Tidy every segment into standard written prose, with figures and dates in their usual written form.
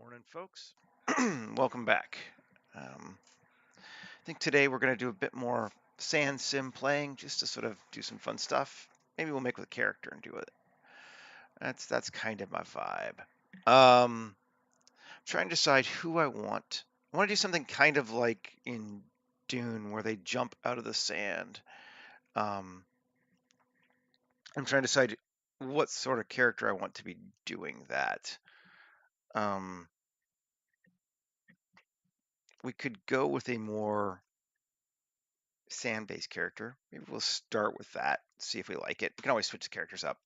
Morning, folks. Welcome back. I think today we're going to do a bit more sand sim playing, just to sort of do some fun stuff. Maybe we'll make with a character and do it. That's kind of my vibe. Trying to decide who I want. I want to do something kind of like in Dune, where they jump out of the sand. Um, I'm trying to decide what sort of character I want to be doing that. Um, we could go with a more sand-based character. Maybe we'll start with that, see if we like it. We can always switch the characters up.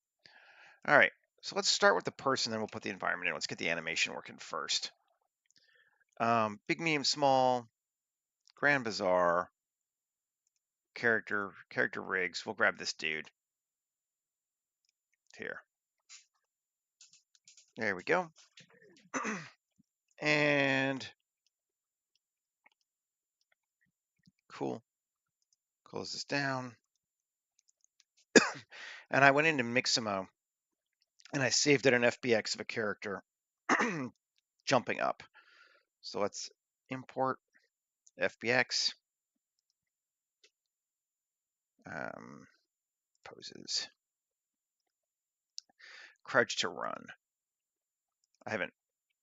All right, so let's start with the person, then we'll put the environment in. Let's get the animation working first. Big, medium, small, grand, bizarre, character rigs. We'll grab this dude here. There we go. And cool. Close this down. And I went into Mixamo and I saved it an FBX of a character jumping up. So let's import FBX. Poses. Crouch to run. I haven't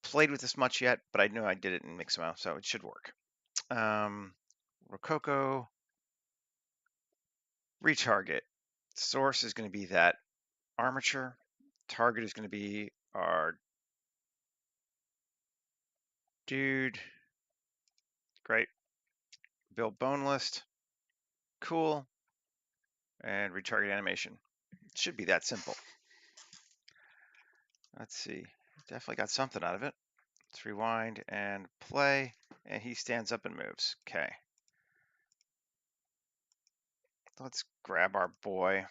played with this much yet, but I know I did it in Mixamo, so it should work. Rococo. Retarget. Source is going to be that armature. Target is going to be our dude. Great. Build bone list. Cool. And retarget animation. It should be that simple. Let's see. Definitely got something out of it. Let's rewind and play. And he stands up and moves. Okay. Let's grab our boy.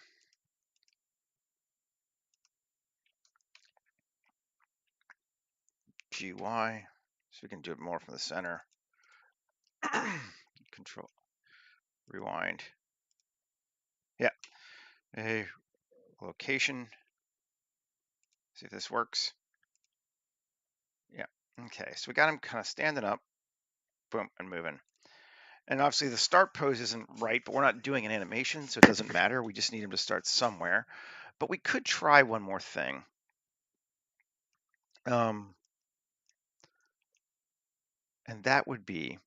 GY. So we can do it more from the center. Control. Rewind. Yeah. A location. See if this works. Yeah. Okay. So we got him kind of standing up. Boom. And moving. And obviously the start pose isn't right, but we're not doing an animation, so it doesn't matter. We just need him to start somewhere. But we could try one more thing. And that would be,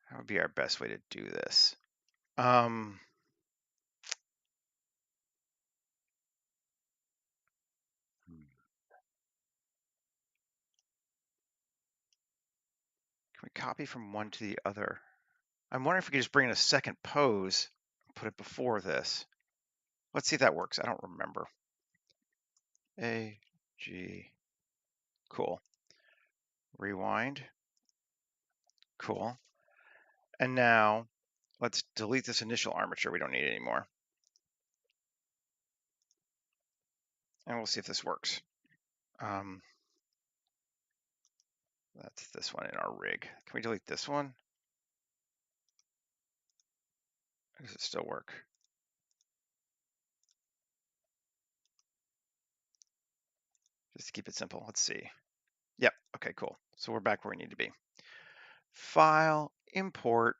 how would be our best way to do this? Can we copy from one to the other? I'm wondering if we could just bring in a second pose and put it before this. Let's see if that works. I don't remember. A, G, cool. Rewind. Cool. And now let's delete this initial armature. We don't need it anymore. And we'll see if this works. That's this one in our rig. Can we delete this one? Or does it still work? Just to keep it simple. Let's see. Yep. Okay, cool. So we're back where we need to be. File, import,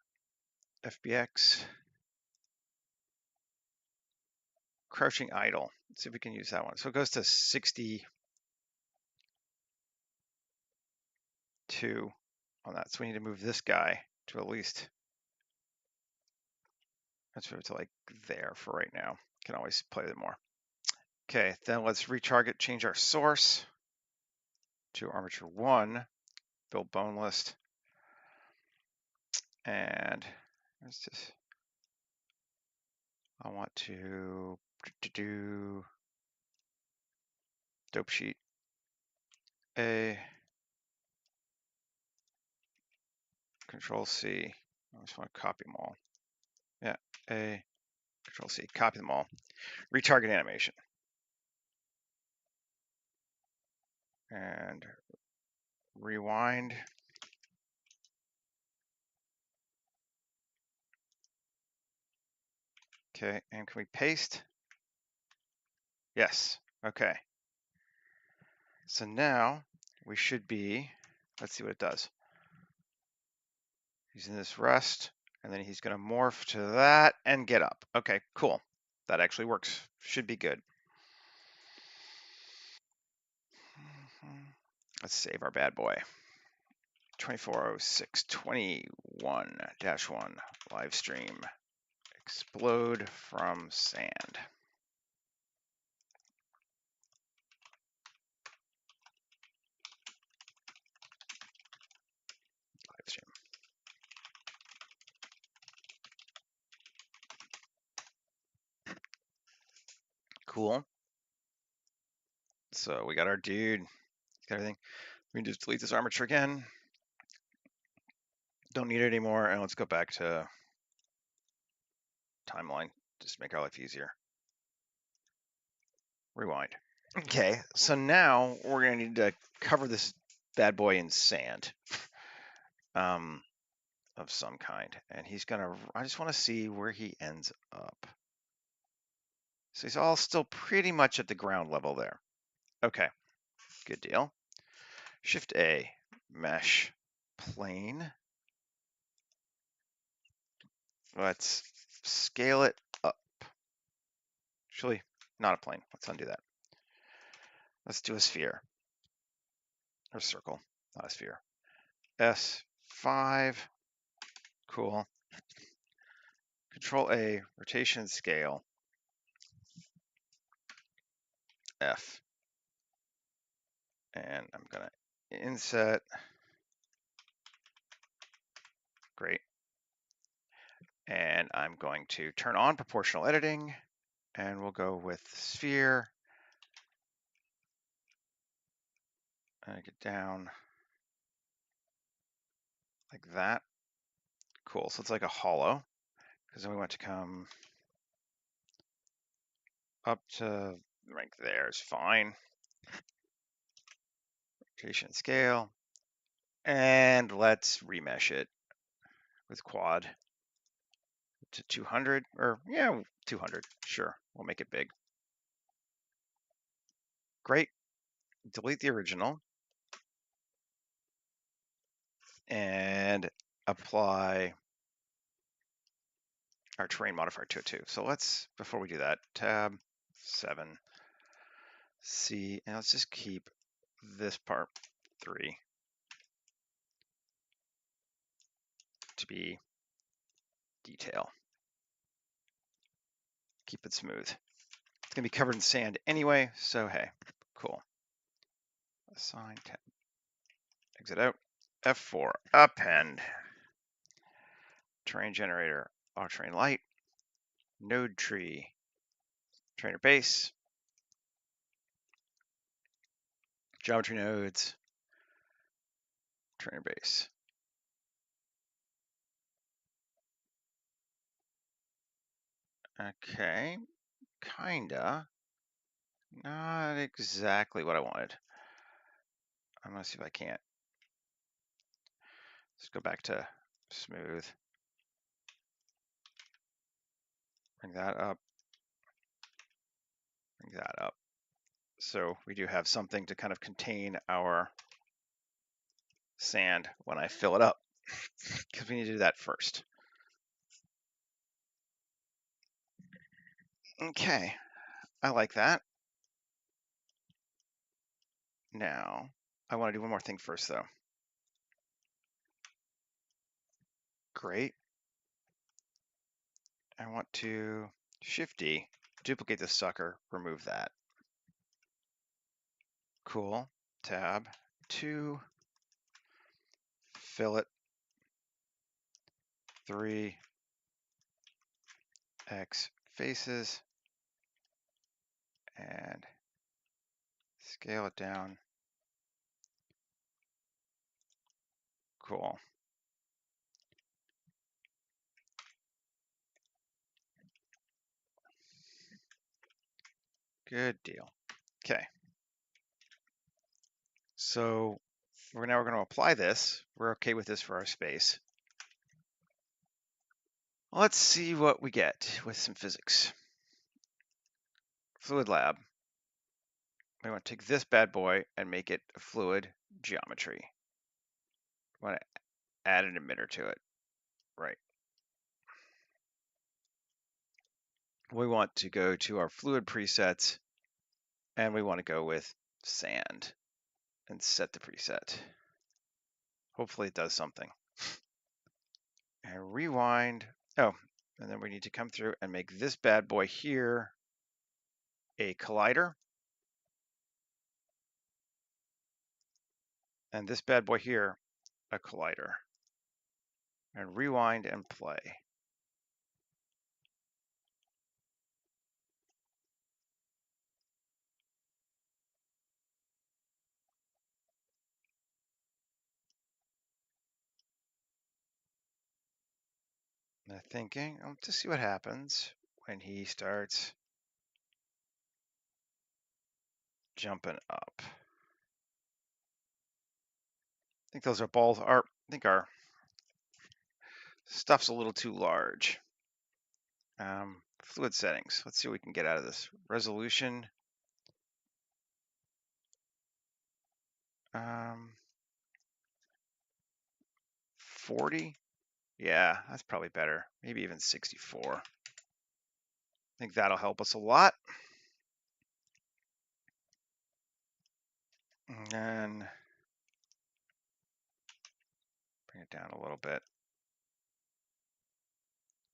FBX, crouching idle. Let's see if we can use that one. So it goes to 62 on that. So we need to move this guy to at least, let's move it to like there for right now. Can always play them more. Okay, then let's retarget, change our source to armature 1, build bone list, and let's just, I want to do dope sheet A, Control C. I just want to copy them all. Yeah, A, Control C, copy them all. Retarget animation. And rewind. Okay, and can we paste? Yes, okay. So now we should be, let's see what it does. He's in this rest, and then he's going to morph to that and get up. Okay, cool. That actually works. Should be good. Let's save our bad boy. 240621-1 live stream. Explode from sand. Live stream. Cool. So we got our dude. He's got everything. We can just delete this armature again. Don't need it anymore. And let's go back to timeline. Just make our life easier. Rewind. Okay, so now we're gonna need to cover this bad boy in sand, of some kind, and he's gonna. I just want to see where he ends up. So he's all still pretty much at the ground level there. Okay, good deal. Shift A, mesh, plane. Let's scale it up. Actually, not a plane. Let's undo that. Let's do a sphere or circle, not a sphere. S5. Cool. Control A, rotation scale. F. And I'm gonna inset. Great. And I'm going to turn on proportional editing, and we'll go with sphere. And get down like that. Cool. So it's like a hollow, because then we want to come up to right there is fine. Rotation scale. And let's remesh it with quad to 200, or yeah, 200. Sure, we'll make it big. Great. Delete the original and apply our terrain modifier to it too. So let's, before we do that, tab 7, C, and let's just keep this part 3 to be detail. Keep it smooth. It's gonna be covered in sand anyway, so hey, cool. Assign tab, exit out, F4, append, terrain generator, auto terrain light, node tree, trainer base, geometry nodes, trainer base. Okay, kinda. Not exactly what I wanted. I'm gonna see if I can't. Let's go back to smooth. Bring that up. Bring that up. So we do have something to kind of contain our sand when I fill it up, because we need to do that first. Okay, I like that. Now, I want to do one more thing first, though. Great. I want to Shift D, duplicate this sucker, remove that. Cool. Tab 2, fillet 3, X faces, and scale it down. Cool. Good deal. Okay. So we're going to apply this. We're okay with this for our space. Let's see what we get with some physics. Fluid lab. We want to take this bad boy and make it a fluid geometry. We want to add an emitter to it. Right. We want to go to our fluid presets, and we want to go with sand and set the preset. Hopefully it does something. And rewind. Oh, and then we need to come through and make this bad boy here a collider. And this bad boy here, a collider. And rewind and play. And thinking, to see what happens when he starts jumping up. I think those are balls. I think our stuff's a little too large. Fluid settings. Let's see what we can get out of this. Resolution. 40. Yeah, that's probably better. Maybe even 64. I think that'll help us a lot. And then bring it down a little bit.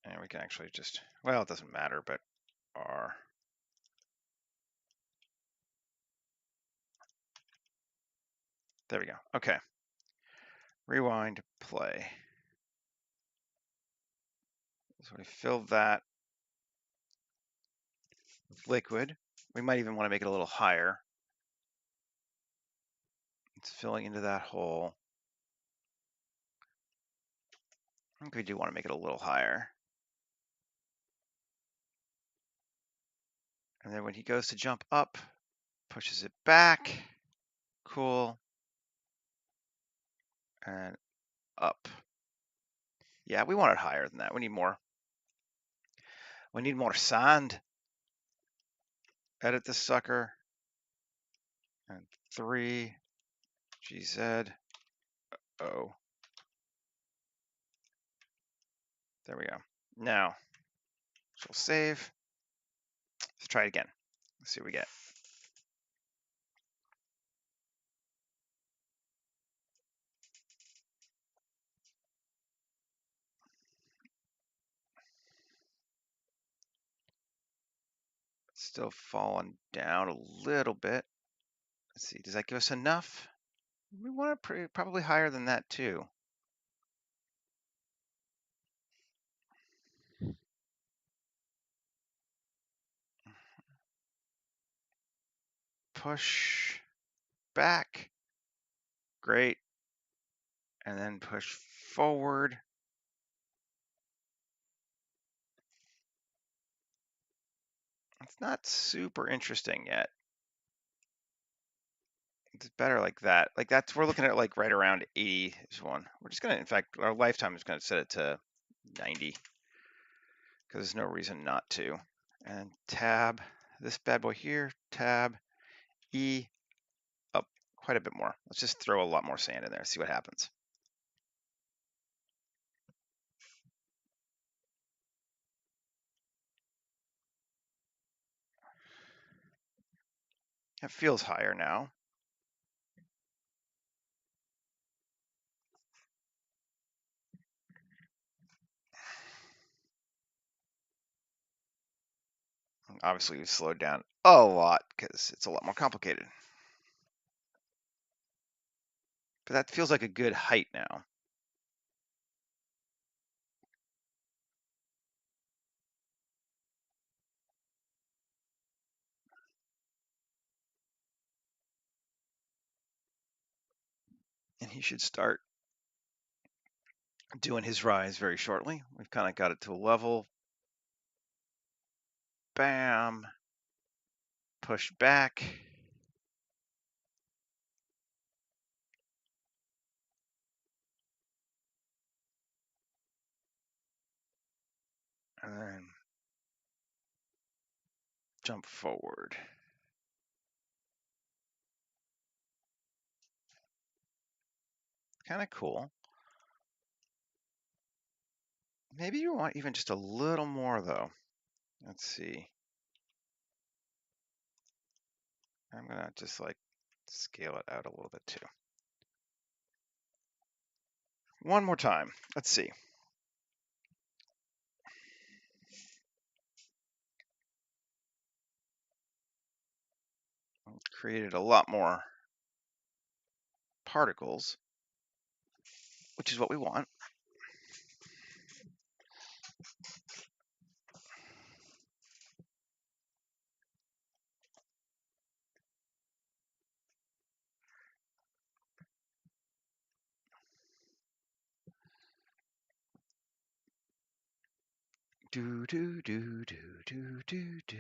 And we can actually just, well, it doesn't matter, but R. There we go. Okay. Rewind, play. So we filled that with liquid. We might even want to make it a little higher. It's filling into that hole. I think we do want to make it a little higher. And then when he goes to jump up, pushes it back. Cool. And up. Yeah, we want it higher than that. We need more. We need more sand. Edit this sucker. And 3 GZ. Oh. There we go. Now, so we'll save. Let's try it again. Let's see what we get. Still falling down a little bit. Let's see, does that give us enough? We want it probably higher than that too. Push back. Great. And then push forward. It's not super interesting yet. It's better like that. Like that's, we're looking at like right around 80 is one. We're just gonna, in fact, our lifetime is gonna set it to 90 because there's no reason not to. And tab this bad boy here, tab E, up quite a bit more. Let's just throw a lot more sand in there, see what happens. It feels higher now. Obviously, we've slowed down a lot because it's a lot more complicated. But that feels like a good height now. And he should start doing his rise very shortly. We've kind of got it to a level. Bam. Push back. And then jump forward. Kind of cool. Maybe you want even just a little more though. Let's see. I'm gonna just like scale it out a little bit too. One more time. Let's see. Created a lot more particles, which is what we want. Do do do do do do do.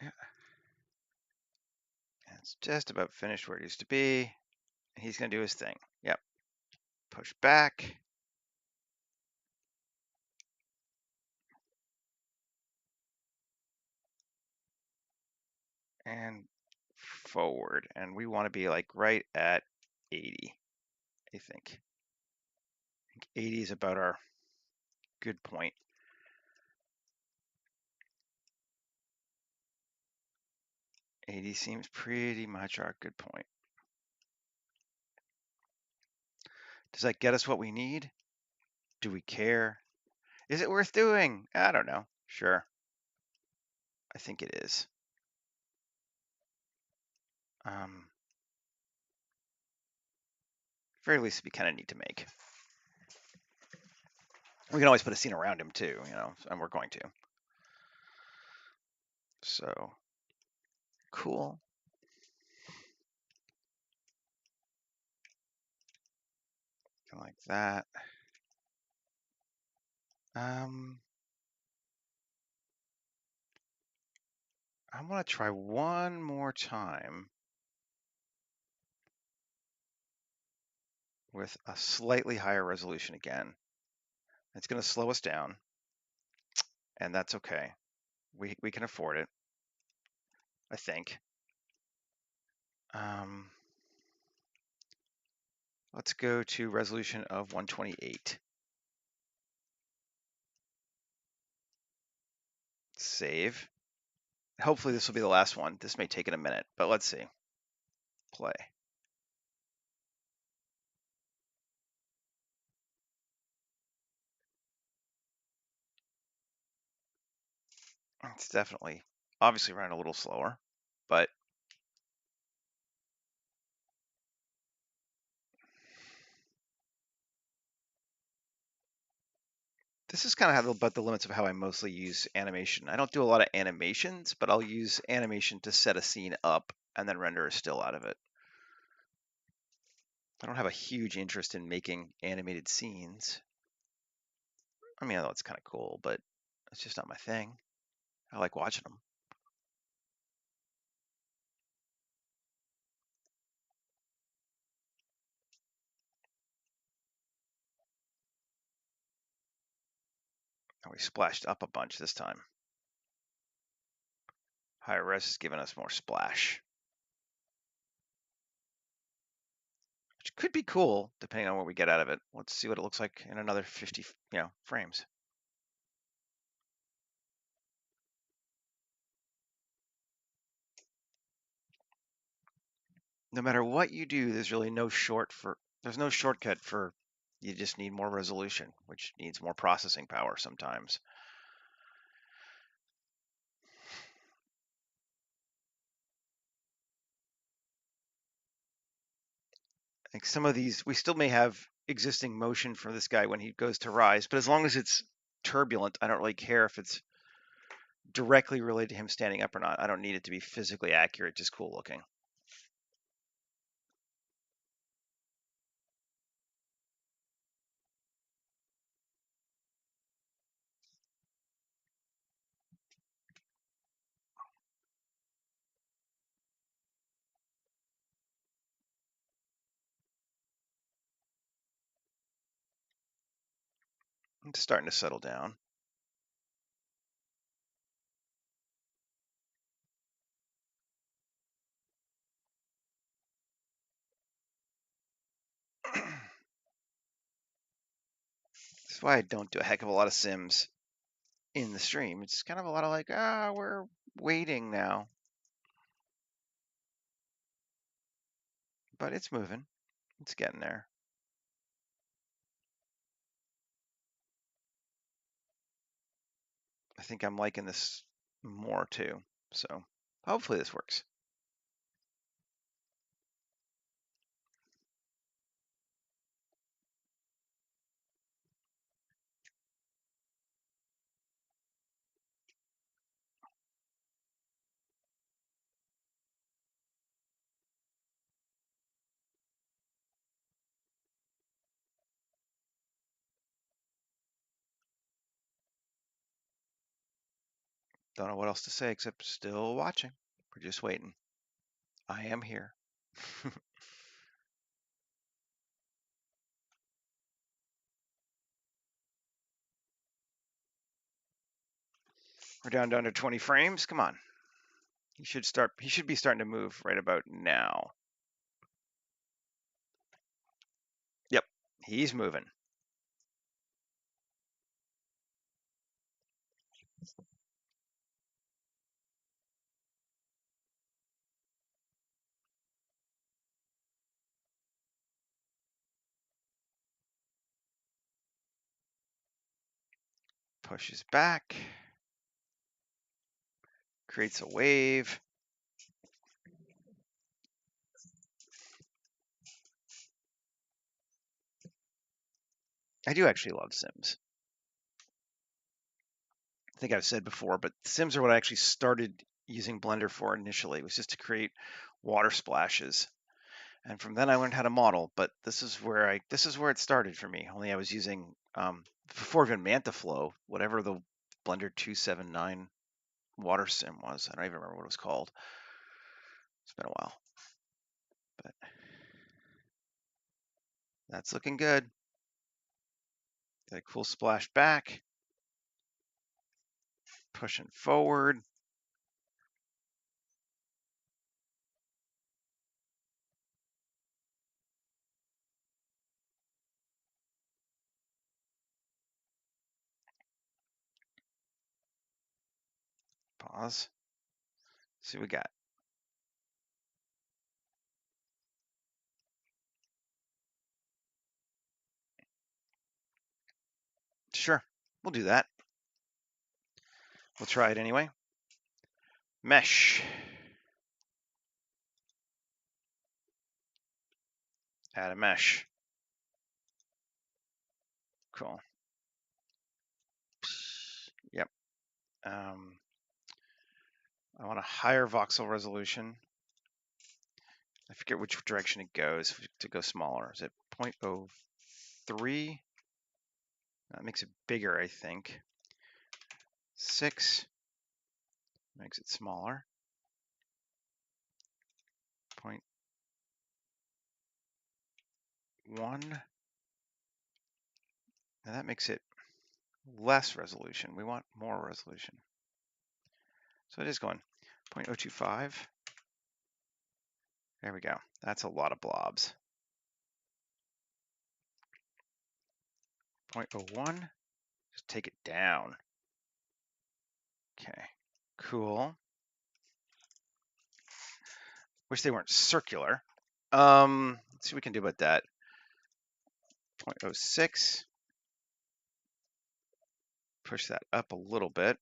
Yeah. It's just about finished where it used to be. He's gonna do his thing. Yep. Push back. And forward. And we want to be like right at 80, I think. 80 is about our good point. 80 seems pretty much our good point. Does that get us what we need? Do we care? Is it worth doing? I don't know. Sure. I think it is. Very least we kind of need to make. We can always put a scene around him too, and we're going to. So, cool. Like that. I want to try one more time with a slightly higher resolution again. It's going to slow us down, and that's okay. We can afford it, I think. Let's go to resolution of 128. Save. Hopefully this will be the last one. This may take it a minute, but let's see. Play. It's definitely, obviously running a little slower, but this is kind of about the limits of how I mostly use animation. I don't do a lot of animations, but I'll use animation to set a scene up and then render a still out of it. I don't have a huge interest in making animated scenes. I mean, I know it's kind of cool, but it's just not my thing. I like watching them. And we splashed up a bunch this time. Higher res is giving us more splash, which could be cool depending on what we get out of it. Let's see what it looks like in another 50, frames. No matter what you do, there's really there's no shortcut for, you just need more resolution, which needs more processing power sometimes. I think some of these, we still may have existing motion for this guy when he goes to rise, but as long as it's turbulent, I don't really care if it's directly related to him standing up or not. I don't need it to be physically accurate, just cool looking. It's starting to settle down. why I don't do a heck of a lot of sims in the stream. It's kind of a lot of like, we're waiting now. But it's moving. It's getting there. I think I'm liking this more too. So hopefully this works. Don't know what else to say except still watching. We're just waiting. I am here. We're down to under 20 frames. Come on. He should be starting to move right about now. Yep, he's moving. Pushes back. Creates a wave. I do actually love Sims. I think I've said before, but Sims are what I actually started using Blender for initially. It was just to create water splashes. And from then I learned how to model, but this is where it started for me. Only I was using before even MantaFlow, whatever the Blender 279 water sim was. I don't even remember what it was called. It's been a while. But that's looking good. Got a cool splash back. Pushing forward. Pause. See what we got. Sure, we'll do that. We'll try it anyway. Mesh. Add a mesh. Cool. Yep. I want a higher voxel resolution. I forget which direction it goes to go smaller. Is it 0.03? That makes it bigger, I think. 6 makes it smaller. 0.1. Now that makes it less resolution. We want more resolution. So it is going 0.025. There we go. That's a lot of blobs. 0.01. Just take it down. Okay, cool. Wish they weren't circular. Let's see what we can do about that. 0.06. Push that up a little bit.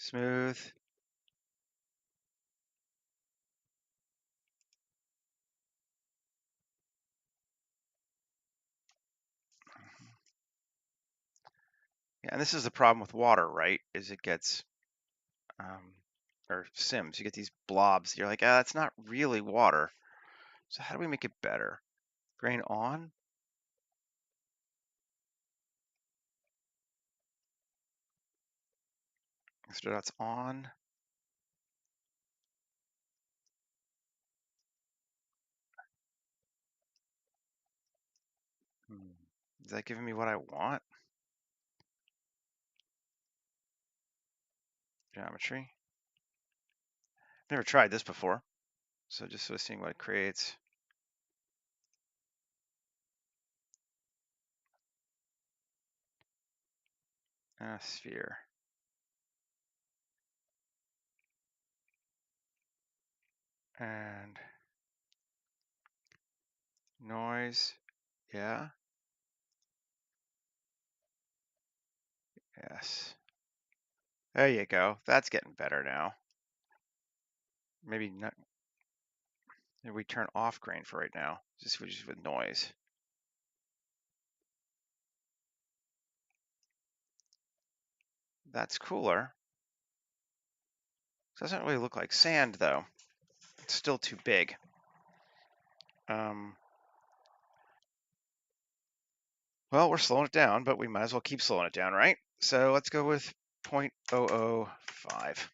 Smooth. Yeah, and this is the problem with water, right? Is it gets, or Sims, you get these blobs. You're like, that's not really water. So how do we make it better? Grain on. So that's on. Is that giving me what I want? Geometry. Never tried this before. So just sort of seeing what it creates. Sphere. And noise. Yeah. Yes. There you go. That's getting better now. Maybe not. Maybe we turn off grain for right now. Just with noise. That's cooler. Doesn't really look like sand though. It's still too big. Well, we're slowing it down, but we might as well keep slowing it down, right? So let's go with 0.005.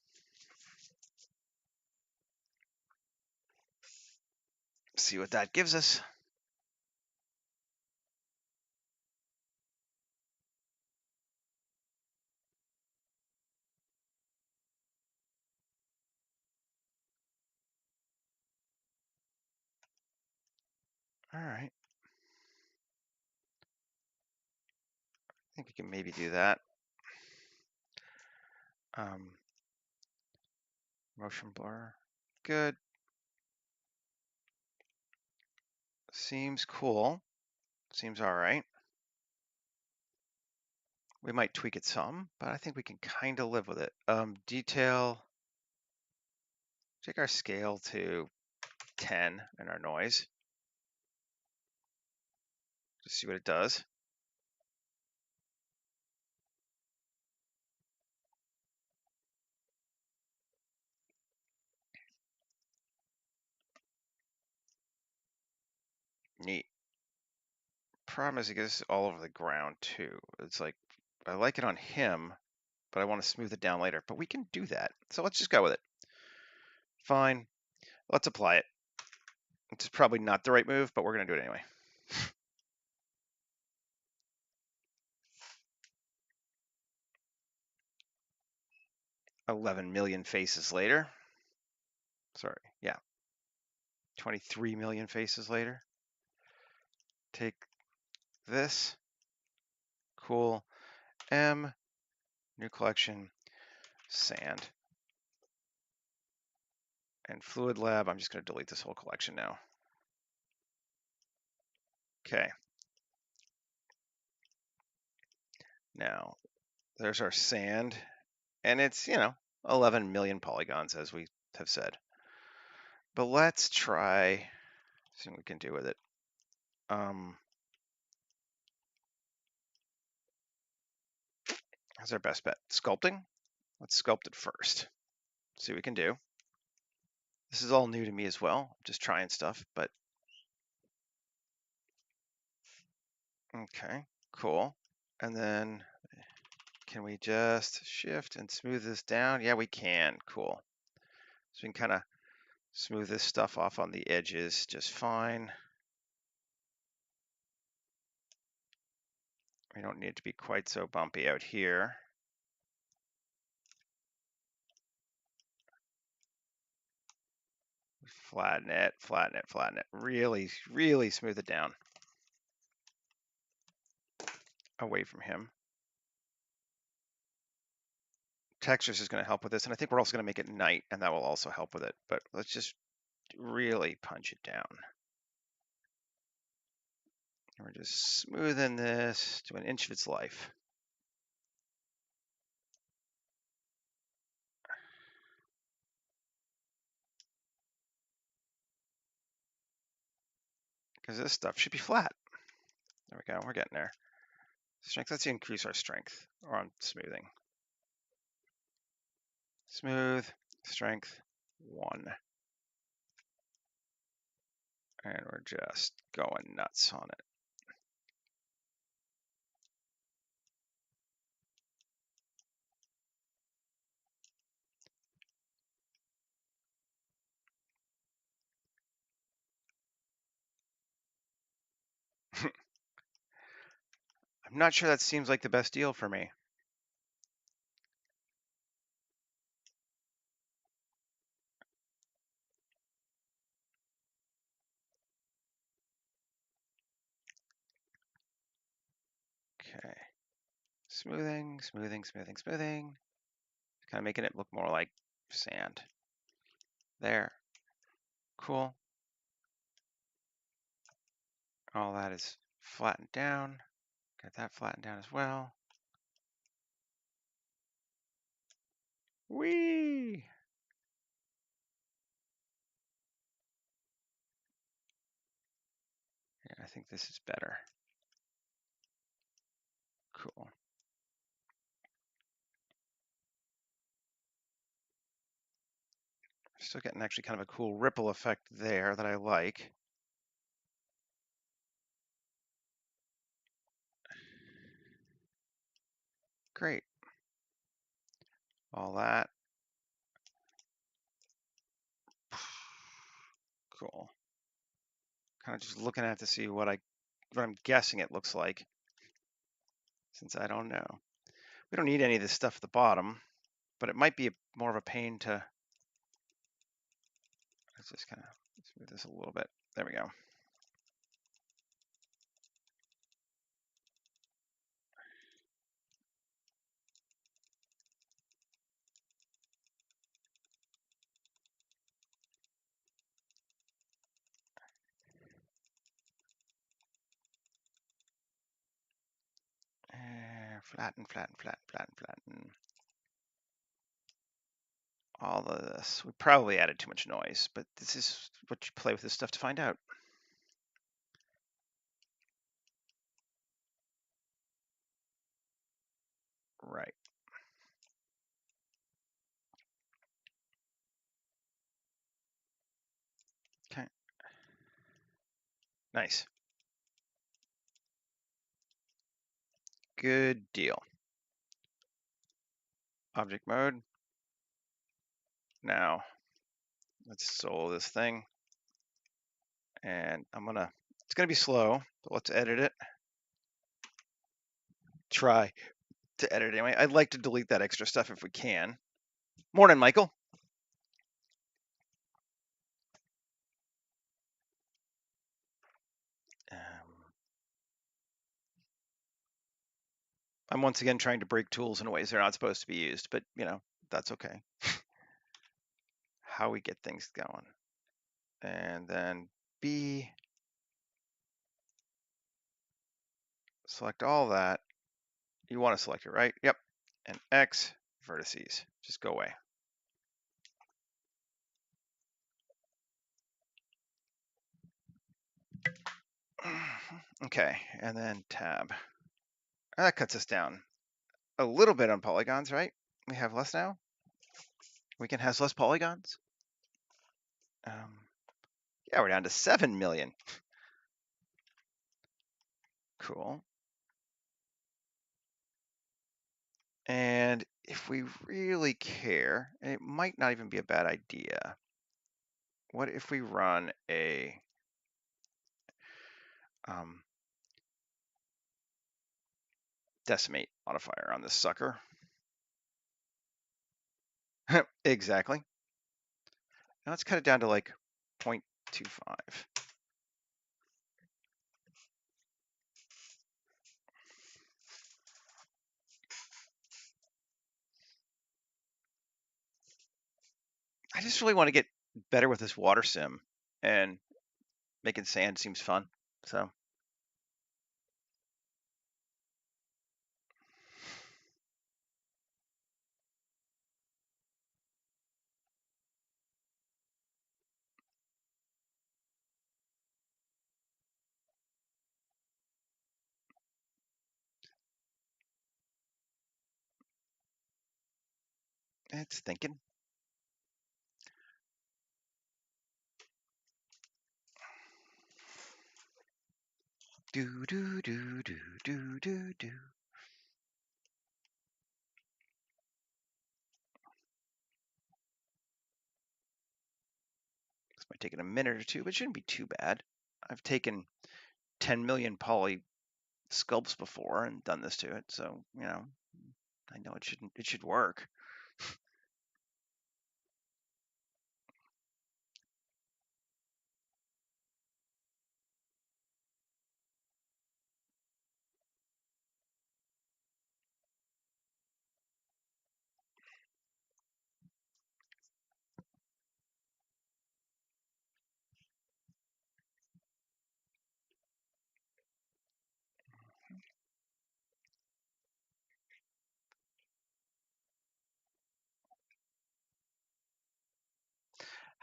See what that gives us. All right. I think we can maybe do that. Motion blur. Good. Seems cool. Seems all right. We might tweak it some, but I think we can kind of live with it. Detail. Take our scale to 10 and our noise. Just see what it does. Neat. Problem is it gets all over the ground too. It's like, I like it on him, but I want to smooth it down later. But we can do that. So let's just go with it. Fine. Let's apply it. It's probably not the right move, but we're going to do it anyway. 11 million faces later. Sorry, yeah. 23 million faces later. Take this. Cool. M, new collection, sand. And Fluid Lab, I'm just going to delete this whole collection now. Okay. Now, there's our sand. And it's, 11 million polygons, as we have said. But let's try, see what we can do with it. That's our best bet. Sculpting? Let's sculpt it first. See what we can do. This is all new to me as well. I'm just trying stuff, but okay, cool. And then can we just shift and smooth this down? Yeah, we can. Cool. So we can kind of smooth this stuff off on the edges just fine. We don't need it to be quite so bumpy out here. Flatten it, flatten it, flatten it. Really, really smooth it down. Away from him. Textures is going to help with this, and I think we're also going to make it night, and that will also help with it. But let's just really punch it down. We're just smoothing this to an inch of its life. Because this stuff should be flat. There we go, we're getting there. Strength, let's increase our strength on smoothing. Smooth, strength 1. And we're just going nuts on it. I'm not sure that seems like the best deal for me. Okay, Smoothing, smoothing, smoothing, smoothing. Kind of making it look more like sand. There. Cool. All that is flattened down. Got that flattened down as well. Whee! Yeah, I think this is better. Cool. Still getting actually kind of a cool ripple effect there that I like. Great. All that. Cool. Kind of just looking at it to see what I'm guessing it looks like, since I don't know. We don't need any of this stuff at the bottom, but it might be more of a pain to. Let's just kind of smooth this a little bit. There we go. Flatten, flatten, flatten, flatten, flatten. All of this. We probably added too much noise, but this is what you play with this stuff to find out. Right. Okay. Nice. Good deal. Object mode. Now, let's solo this thing. And it's gonna be slow, but let's edit it. Try to edit it anyway. I'd like to delete that extra stuff if we can. Morning, Michael. I'm once again trying to break tools in ways they're not supposed to be used, but that's okay. How we get things going. And then B, select all that. You want to select it, right? Yep. And X, vertices. Just go away. Okay, and then tab. That cuts us down a little bit on polygons, right? We have less now. We can have less polygons. Yeah, we're down to 7 million. Cool. And if we really care, and it might not even be a bad idea, what if we run a decimate modifier on this sucker? Exactly. Now let's cut it down to like 0.25. I just really want to get better with this water sim, and making sand seems fun. So it's thinking. Do do do do do do do. This might take a minute or two, but it shouldn't be too bad. I've taken 10 million poly sculpts before and done this to it, so I know it should work.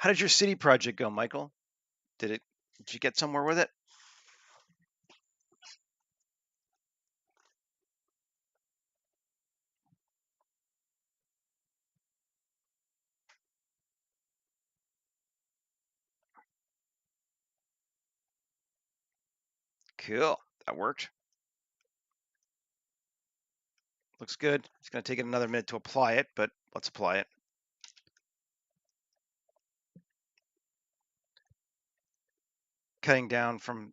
How did your city project go, Michael? Did you get somewhere with it? Cool. That worked. Looks good. It's going to take it another minute to apply it, but let's apply it. Cutting down from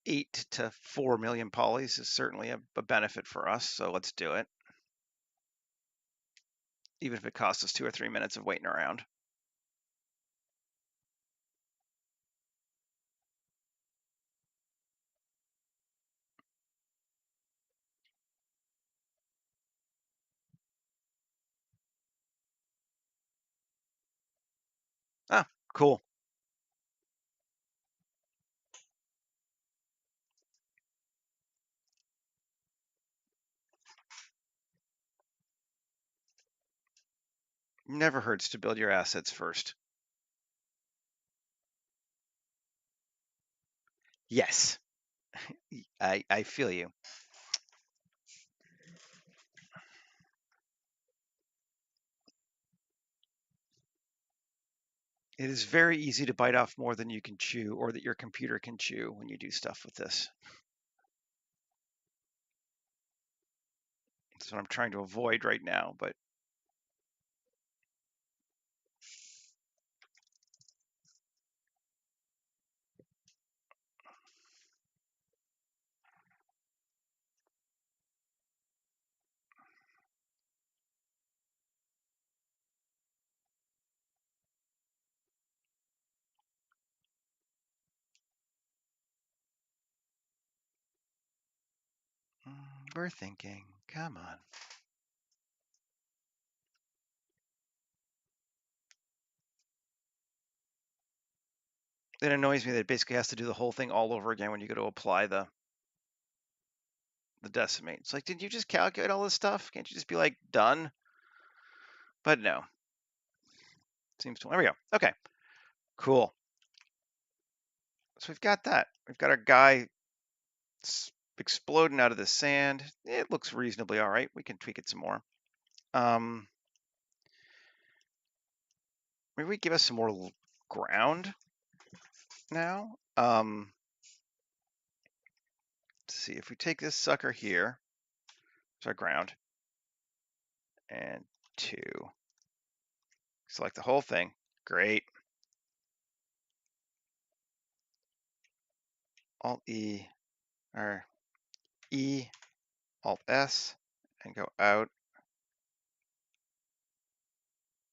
8 to 4 million polys is certainly a benefit for us, so let's do it. Even if it costs us 2 or 3 minutes of waiting around. Ah, cool. Never hurts to build your assets first. Yes, I feel you. It is very easy to bite off more than you can chew or that your computer can chew when you do stuff with this. That's what I'm trying to avoid right now, but we're thinking, come on. It annoys me that it basically has to do the whole thing all over again when you go to apply the decimate. It's like, did you just calculate all this stuff? Can't you just be like done? But no. Seems to. There we go. Okay. Cool. So we've got that. We've got our guy exploding out of the sand. It looks reasonably all right. We can tweak it some more. Maybe we give us some more ground now. Let's see if we take this sucker here. It's our ground. And 2. Select the whole thing. Great. Alt E or E Alt S and go out.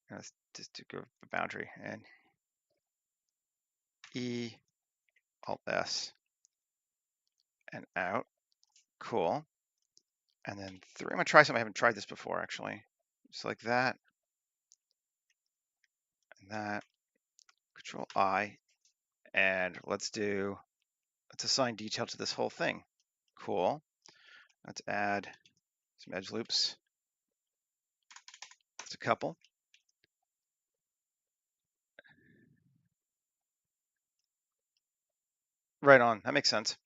Let's just do a boundary and E Alt S and out. Cool. And then 3. I'm gonna try something. I haven't tried this before actually. Just like that. And that. Control I. And let's assign detail to this whole thing. Cool. Let's add some edge loops. Just a couple. Right on. That makes sense.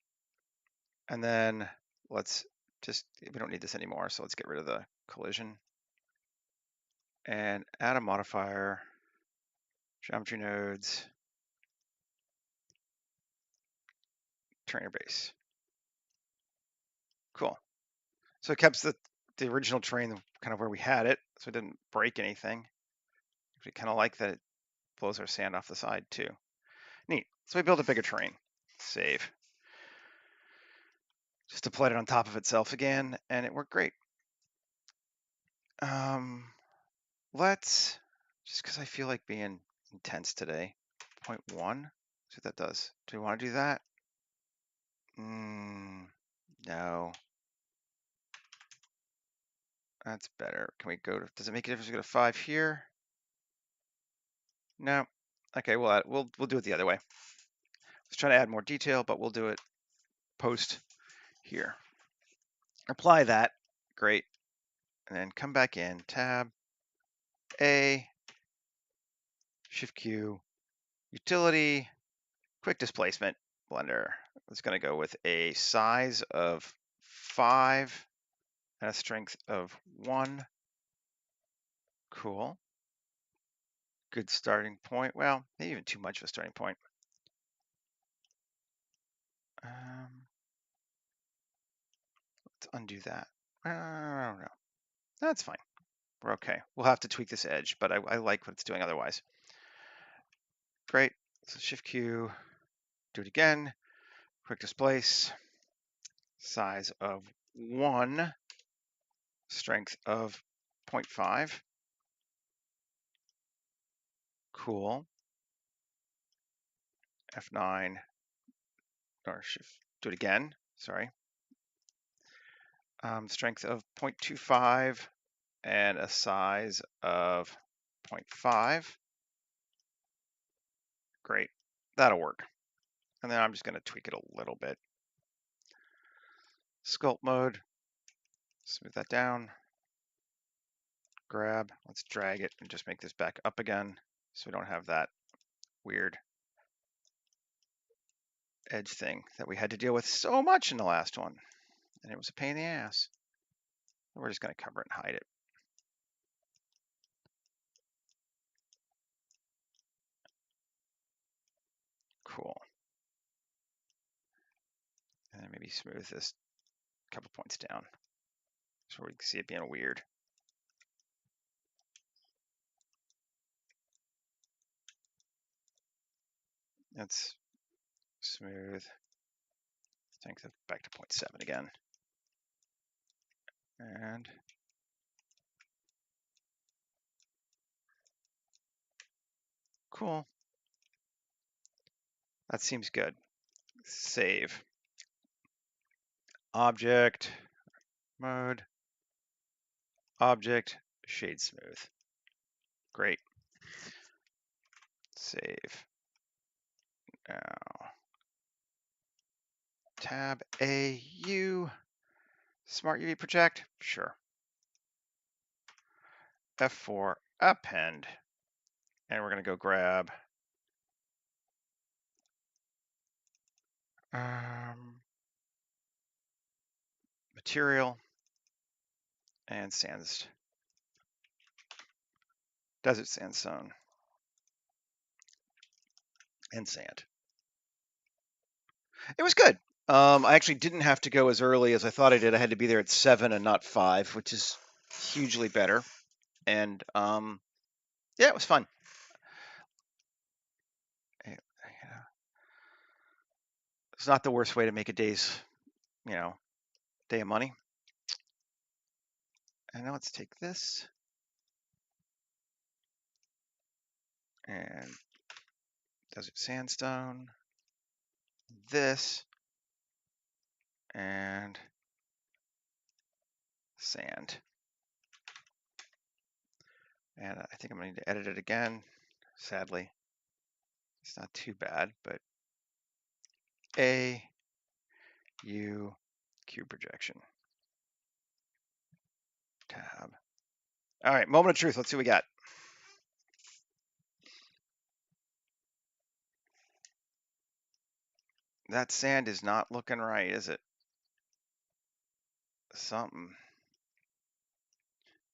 And then let's we don't need this anymore, so let's get rid of the collision. And add a modifier, geometry nodes, trainer base. Cool. So it kept the original terrain kind of where we had it, so it didn't break anything. We kind of like that it blows our sand off the side too. Neat. So we built a bigger terrain. Save. Just deployed it on top of itself again, and it worked great. Let's, just because I feel like being intense today, 0.1, see what that does. Do we want to do that? No. That's better. Can we go to, does it make a difference to go to 5 here? No. Okay, well, we'll do it the other way. Let's try to add more detail, but we'll do it post here. Apply that. Great. And then come back in, tab, A, Shift Q, Utility, quick displacement blender. It's going to go with a size of 5 and a strength of 1. Cool. Good starting point. Well, maybe even too much of a starting point. Let's undo that. I don't know. That's fine. We're okay. We'll have to tweak this edge, but I like what it's doing otherwise. Great. So Shift Q, do it again. Quick displace, size of 1, strength of 0.5. Cool. F9, or Shift, do it again. Sorry. Strength of 0.25 and a size of 0.5. Great. That'll work. And then I'm just going to tweak it a little bit. Sculpt mode. Smooth that down. Grab. Let's drag it and just make this back up again so we don't have that weird edge thing that we had to deal with so much in the last one. And it was a pain in the ass. We're just going to cover it and hide it. Cool. And then maybe smooth this a couple points down so we can see it being weird. Let's smooth. Strength back to 0.7 again. And cool. That seems good. Save. Object, mode, object, shade smooth. Great. Save. Now, tab AU, Smart UV project, sure. F4, append, and we're going to go grab material and desert sandstone and sand. It was good. I actually didn't have to go as early as I thought I did. I had to be there at 7 and not 5, which is hugely better. And yeah, it was fun. It's not the worst way to make a day's, day of money. And now let's take this and desert sandstone, this, and sand. And I think I'm going to need to edit it again. Sadly, it's not too bad, but A, U, Q projection. Tab. All right, moment of truth. Let's see what we got. That sand is not looking right, is it? Something.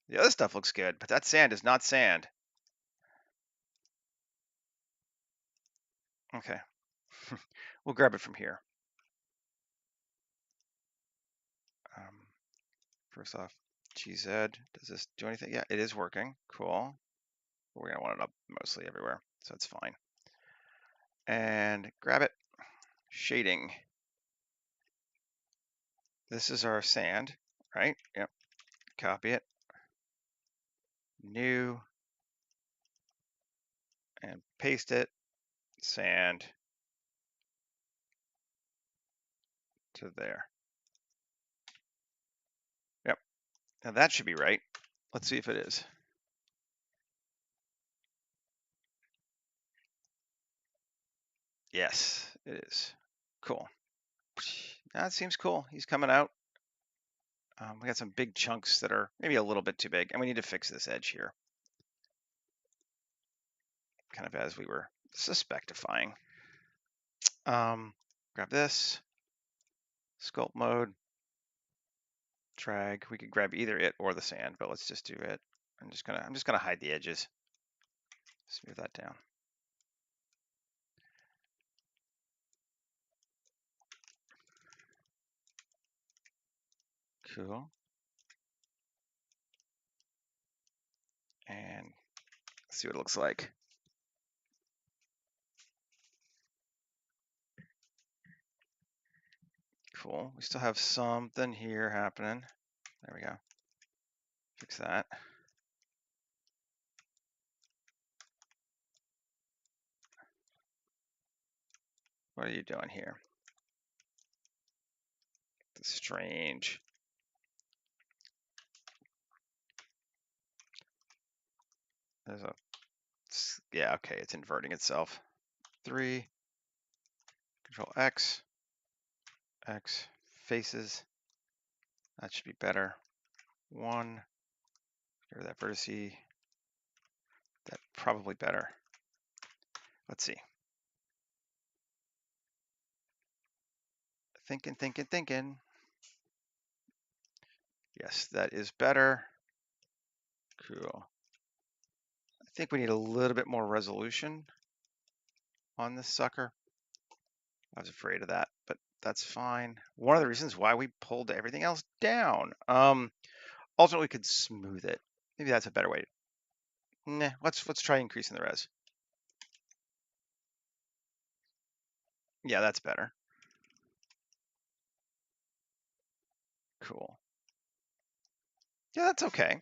The other stuff looks good, but that sand is not sand. Okay. We'll grab it from here. First off, GZ, does this do anything? Yeah, it is working. Cool. We're going to want it up mostly everywhere, so it's fine. And grab it. Shading. This is our sand, right? Yep. Copy it. New. And paste it. Sand. To there. Yep. Now that should be right. Let's see if it is. Yes, it is. Cool. That seems cool. He's coming out. We got some big chunks that are maybe a little bit too big, and we need to fix this edge here. Kind of as we were Suspectifying. Grab this. Sculpt mode. Drag. We could grab either it or the sand, but let's just do it. I'm just gonna hide the edges. Smooth that down. Cool. And see what it looks like. Cool. We still have something here happening. There we go. Fix that. What are you doing here? That's strange. There's a, yeah, okay, it's inverting itself. 3, Control X, X, faces. That should be better. 1, get rid of that vertice. That probably better. Let's see. Thinking. Yes, that is better. Cool. I think we need a little bit more resolution on this sucker. I was afraid of that, but that's fine. One of the reasons why we pulled everything else down. Ultimately, we could smooth it. Maybe that's a better way. Nah, let's try increasing the res. Yeah, that's better. Cool. Yeah, that's okay.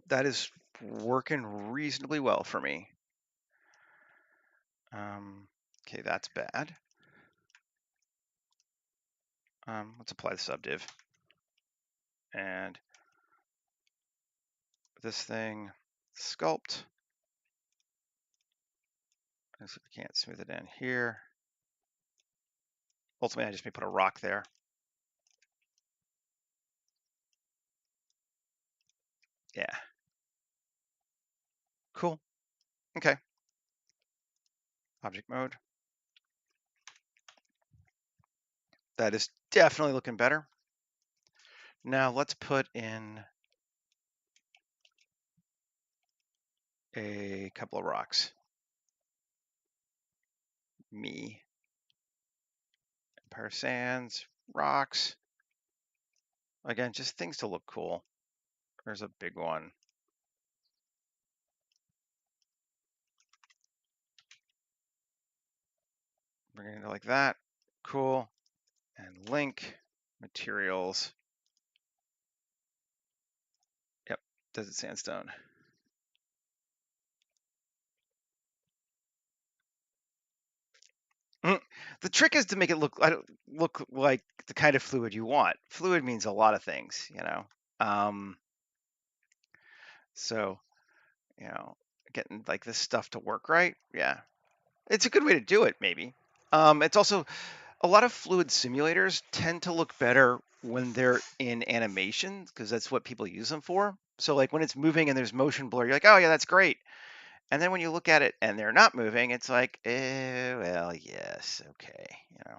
That is working reasonably well for me. Okay, that's bad. Let's apply the subdiv. And this thing, sculpt. I can't smooth it in here. Ultimately, I just may put a rock there. Yeah. Cool. Okay. Object mode. That is definitely looking better. Now let's put in a couple of rocks. Me. Empire Sands, rocks. Again, just things to look cool. There's a big one. Bring it into like that. Cool. And link materials. Yep, desert sandstone. The trick is to make it look like the kind of fluid you want. Fluid means a lot of things, you know. So, you know, getting like this stuff to work right, yeah, it's a good way to do it. Maybe. It's also a lot of fluid simulators tend to look better when they're in animation because that's what people use them for. So like when it's moving and there's motion blur, you're like, oh yeah, that's great. And then when you look at it and they're not moving, it's like, well, yes, okay, you know.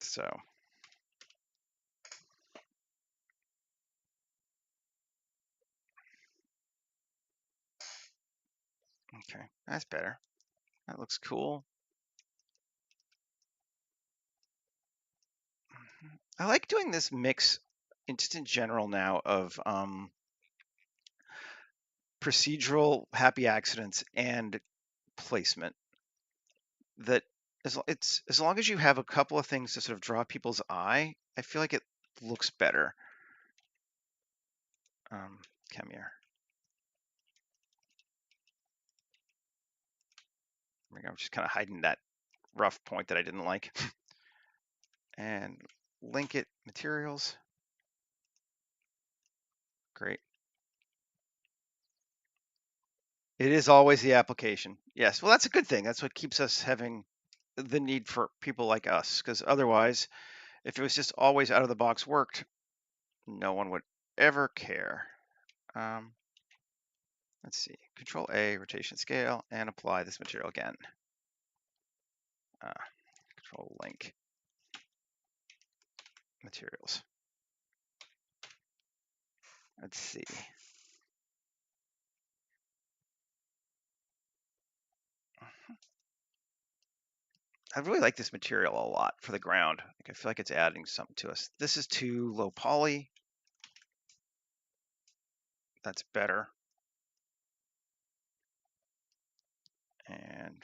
So okay, that's better. That looks cool. I like doing this mix, just in general now, of procedural happy accidents and placement. That it's as long as you have a couple of things to sort of draw people's eye, I feel like it looks better. Come here. I'm just kind of hiding that rough point that I didn't like. And link it materials. Great. It is always the application. Yes. Well, that's a good thing. That's what keeps us having the need for people like us, because otherwise, if it was just always out of the box worked, no one would ever care. Let's see, Control A, rotation scale, and apply this material again. Control link, materials. Let's see. I really like this material a lot for the ground. Like, I feel like it's adding something to us. This is too low poly. That's better. And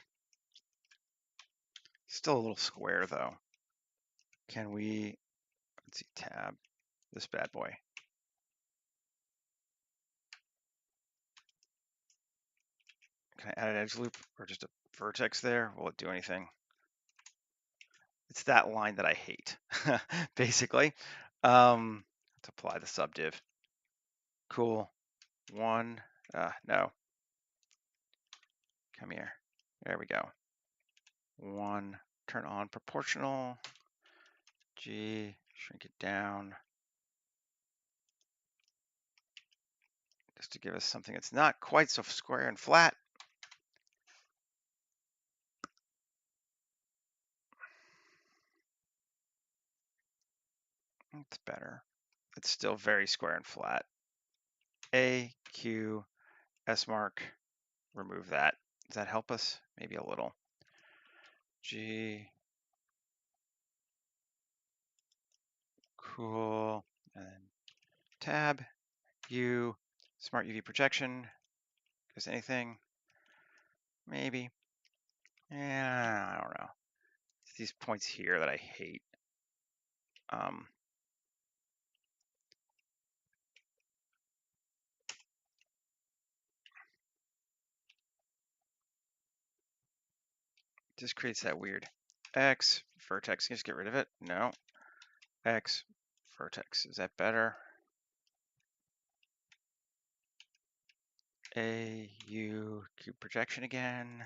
still a little square though. Can we, let's see, tab, this bad boy. Can I add an edge loop or just a vertex there? Will it do anything? It's that line that I hate, basically. Let's apply the subdiv. Cool. One, no. Come here. There we go. One, turn on proportional. G, shrink it down. Just to give us something that's not quite so square and flat. It's better. It's still very square and flat. A, Q, S mark, remove that. Does that help us? Maybe a little. G, cool, and then tab, U, smart UV projection. Is anything? Maybe. Yeah, I don't know. It's these points here that I hate. Just creates that weird X vertex. Can you just get rid of it? No. X vertex. Is that better? A, U, cube projection again.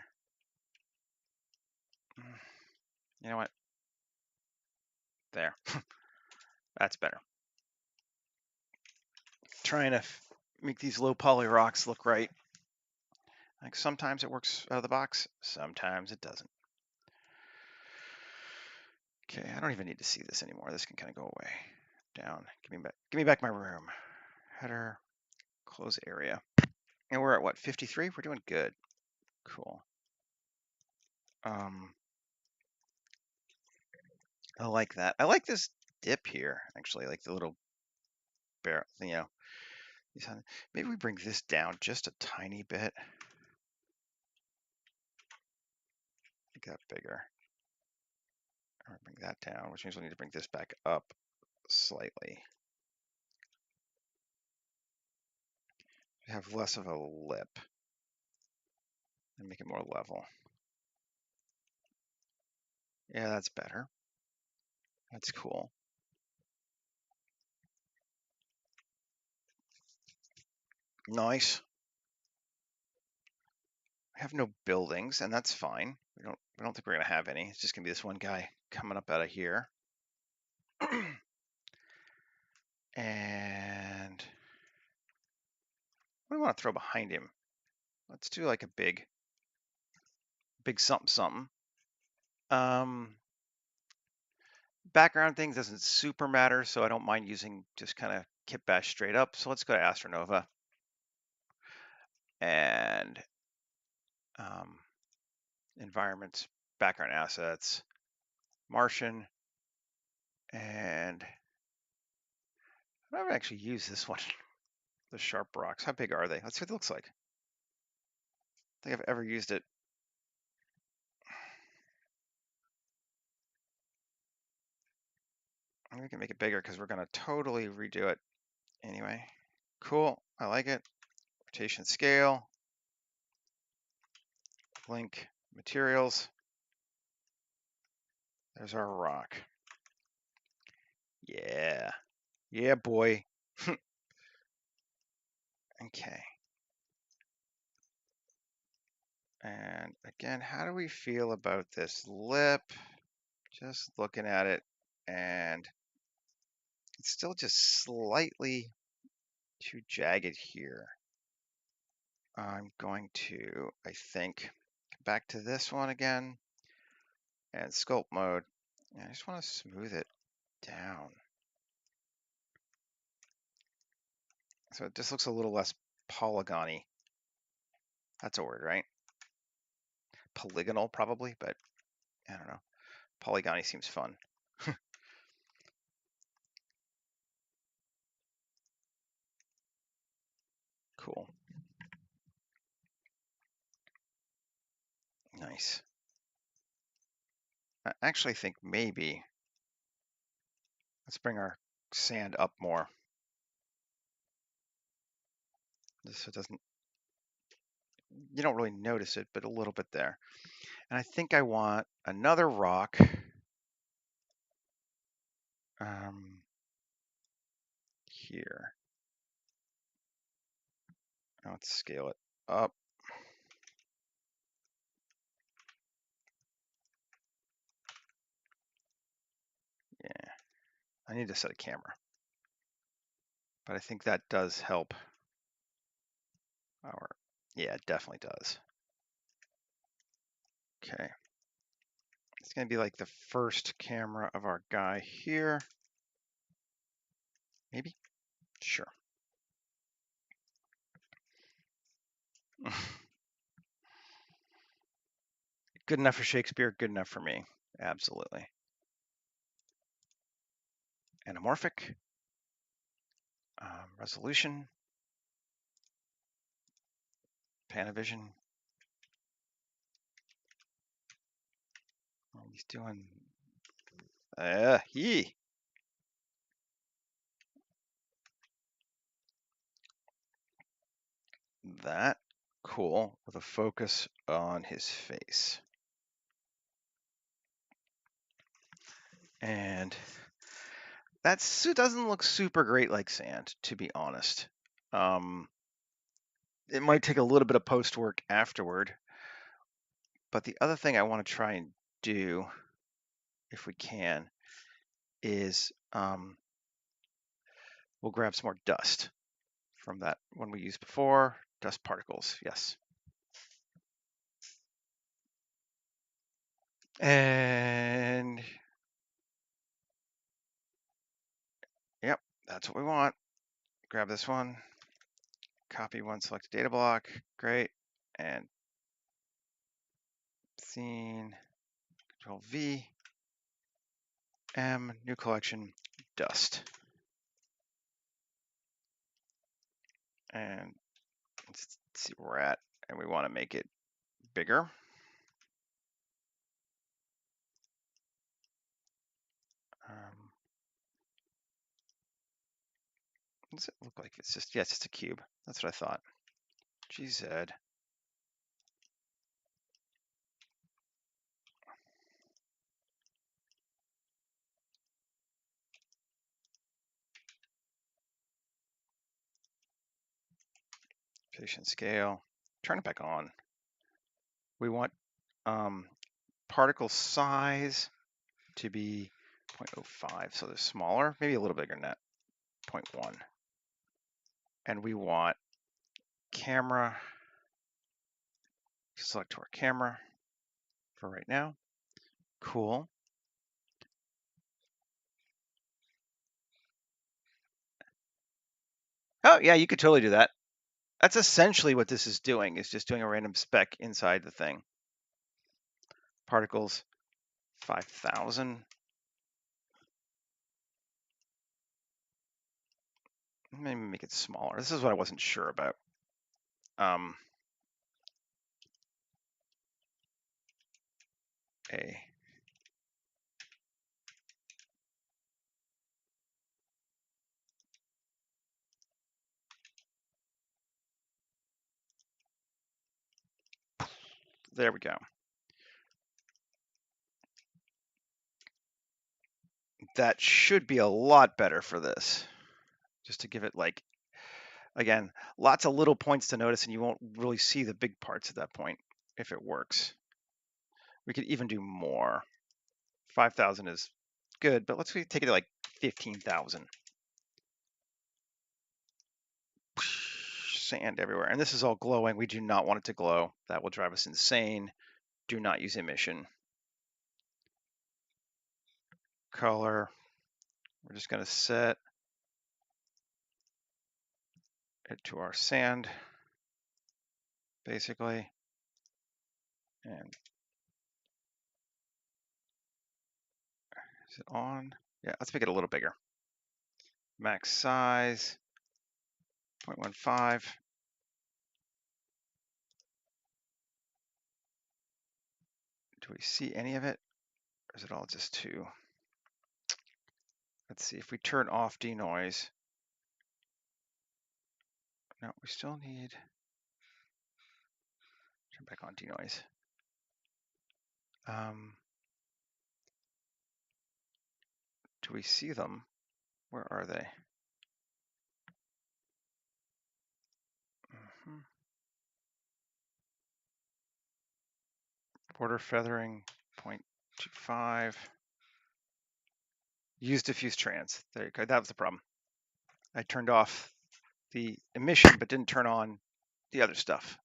You know what? There. That's better. Trying to make these low poly rocks look right. Like sometimes it works out of the box, sometimes it doesn't. Okay, I don't even need to see this anymore. This can kind of go away. Down. Give me back my room. Header, close area. And we're at what, 53? We're doing good. Cool. I like that. I like this dip here, actually, like the little barrel, you know. Maybe we bring this down just a tiny bit. Make that bigger. Or bring that down, which means we'll need to bring this back up slightly. Have less of a lip and make it more level. Yeah, that's better. That's cool. Nice. I have no buildings, and that's fine. We don't think we're gonna have any. It's just gonna be this one guy coming up out of here. And what do we want to throw behind him? Let's do like a big something something. Background things doesn't super matter, so I don't mind using just kind of kit bash straight up. So let's go to Astronova and environments, background assets, Martian, and I haven't actually used this one. The sharp rocks. How big are they? Let's see what it looks like. I don't think I've ever used it. We can make it bigger because we're going to totally redo it anyway. Cool. I like it. Rotation scale. Link materials. There's our rock. Yeah. Yeah, boy. Okay. And again, how do we feel about this lip? Just looking at it, and it's still just slightly too jagged here. I'm going to, I think, come back to this one again and sculpt mode. And I just want to smooth it down. So it just looks a little less polygony. That's a word, right? Polygonal, probably, but I don't know. Polygony seems fun. Cool. Nice. I actually think maybe let's bring our sand up more. So it doesn't, you don't really notice it, but a little bit there. And I think I want another rock. Here. Now let's scale it up. Yeah, I need to set a camera, but I think that does help our, yeah, it definitely does. Okay. It's going to be like the first camera of our guy here. Maybe? Sure. Good enough for Shakespeare, good enough for me. Absolutely. Anamorphic. Resolution. Panavision. Oh, he's doing... he. That. Cool. With a focus on his face. And that doesn't look super great like sand, to be honest. It might take a little bit of post work afterward. But the other thing I want to try and do, if we can, is we'll grab some more dust from that one we used before. Dust particles, yes. And yep, that's what we want. Grab this one, copy one selected data block, great. And scene, Control V, M, new collection, dust. And let's see where we're at. And we want to make it bigger. What does it look like? It's just, yeah, it's just a cube. That's what I thought. GZ. Patient scale. Turn it back on. We want particle size to be 0.05, so they're smaller, maybe a little bigger than that, 0.1. And we want camera, select to our camera for right now. Cool. Oh yeah, you could totally do that. That's essentially what this is doing, is just doing a random spec inside the thing. Particles, 5,000. Maybe make it smaller. This is what I wasn't sure about. A. There we go. That should be a lot better for this. Just to give it, like, again, lots of little points to notice, and you won't really see the big parts at that point. if it works. We could even do more. 5,000 is good, but let's take it to like 15,000. Sand everywhere. And this is all glowing. We do not want it to glow. That will drive us insane. Do not use emission. Color. We're just going to set it to our sand, basically. And is it on? Yeah, let's make it a little bigger. Max size, 0.15. Do we see any of it? Or is it all just 2? Let's see, if we turn off denoise. No, we still need, turn back on denoise. Do we see them? Where are they? Border feathering, 0.25. Use diffuse trans. There you go. That was the problem. I turned off the emission, but didn't turn on the other stuff.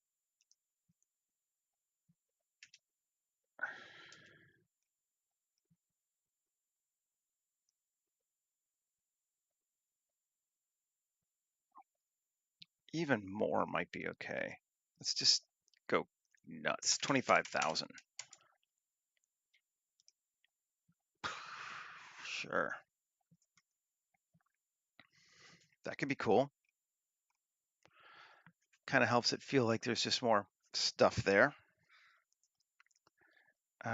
Even more might be okay. Let's just go nuts. 25,000. Sure. That could be cool. Kind of helps it feel like there's just more stuff there. Do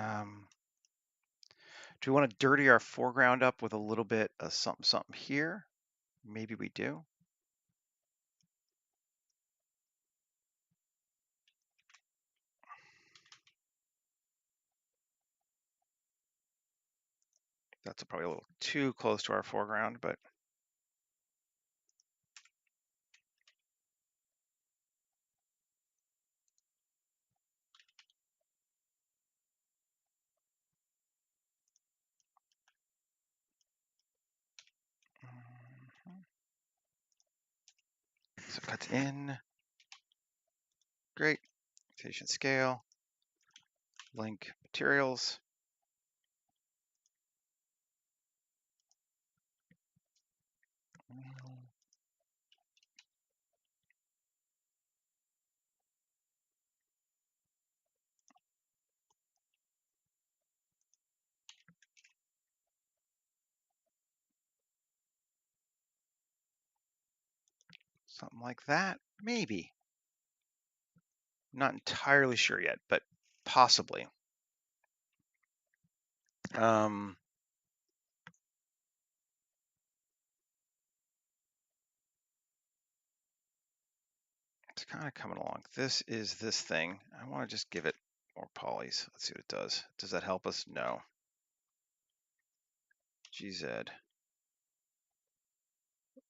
we want to dirty our foreground up with a little bit of something here? Maybe we do. That's probably a little too close to our foreground, but so it cuts in. Great. Rotation scale. Link materials. Something like that, maybe. Not entirely sure yet, but possibly. It's kind of coming along. This is this thing. I want to just give it more polys. Let's see what it does. Does that help us? No. GZ.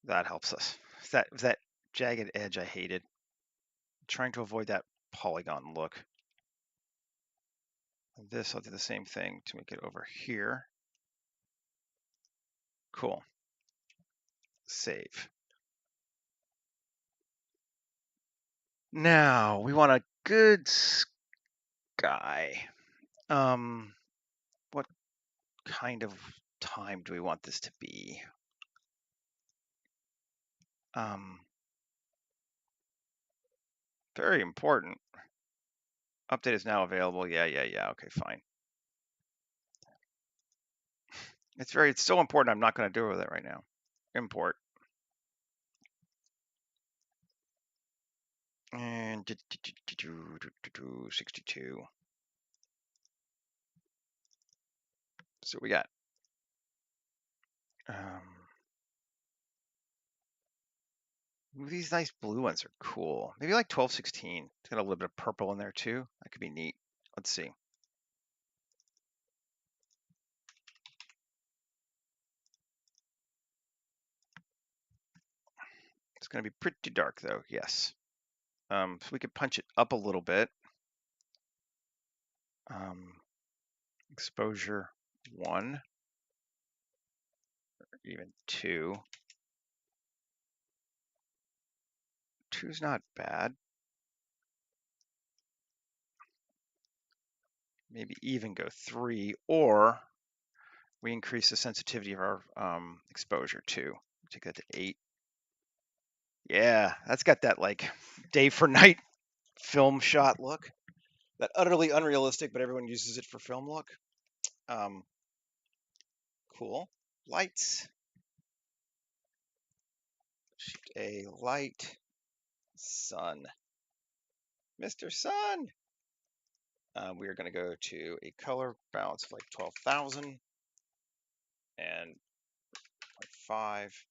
That helps us. That jagged edge I hated. I'm trying to avoid that polygon look. This, I'll do the same thing to make it over here. Cool. Save. Now we want a good sky. What kind of time do we want this to be? Very important. Update is now available. Yeah. Okay, fine. It's so important. I'm not going to do with it right now. Import. And 62. So we got. These nice blue ones are cool. Maybe like 1216. It's got a little bit of purple in there too. That could be neat. Let's see. It's going to be pretty dark though. Yes. So we could punch it up a little bit. Exposure 1, or even 2. 2's not bad. Maybe even go 3, or we increase the sensitivity of our exposure too. Take that to 8. Yeah, that's got that like day for night film shot look. That utterly unrealistic, but everyone uses it for film look. Cool. Lights. Shift A, light, sun. Mr. Sun. We are going to go to a color balance of like 12,000 and 5.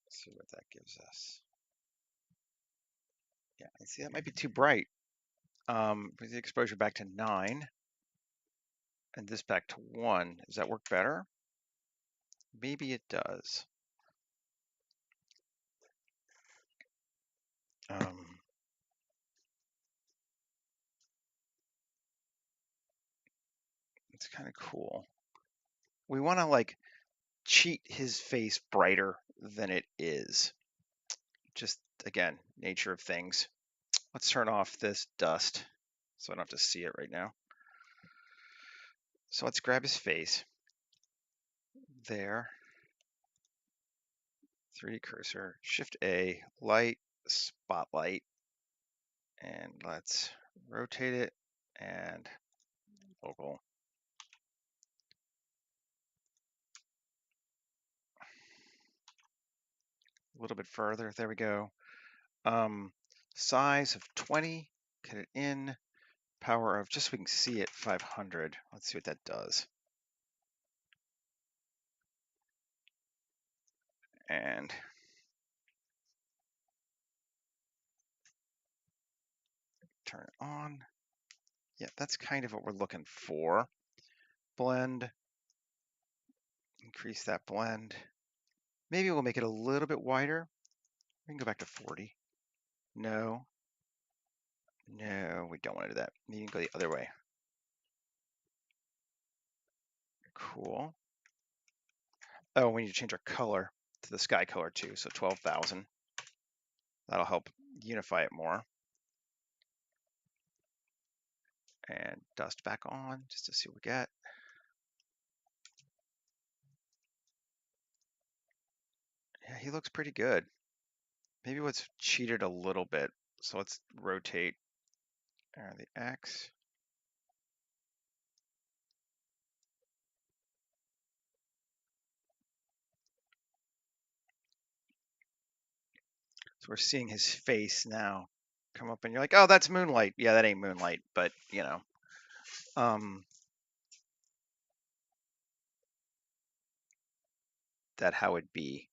Let's see what that gives us. Yeah, I see that might be too bright. With the exposure back to 9 and this back to 1, does that work better? Maybe it does. It's kind of cool. We want to like cheat his face brighter than it is. Just again, nature of things. Let's turn off this dust so I don't have to see it right now. So let's grab his face. There. 3D cursor, Shift A, light, spotlight, and let's rotate it and local. A little bit further. There we go. Size of 20. Cut it in. Power of, just so we can see it, 500. Let's see what that does. And turn it on. Yeah, that's kind of what we're looking for. Blend. Increase that blend. Maybe we'll make it a little bit wider. We can go back to 40. No. No, we don't want to do that. You can go the other way. Cool. Oh, we need to change our color to the sky color too, so 12,000. That'll help unify it more. And dust back on just to see what we get. Yeah, he looks pretty good. Maybe what's cheated a little bit. So let's rotate the X. So we're seeing his face now come up and you're like, oh, that's moonlight. Yeah, that ain't moonlight, but you know. That how it be.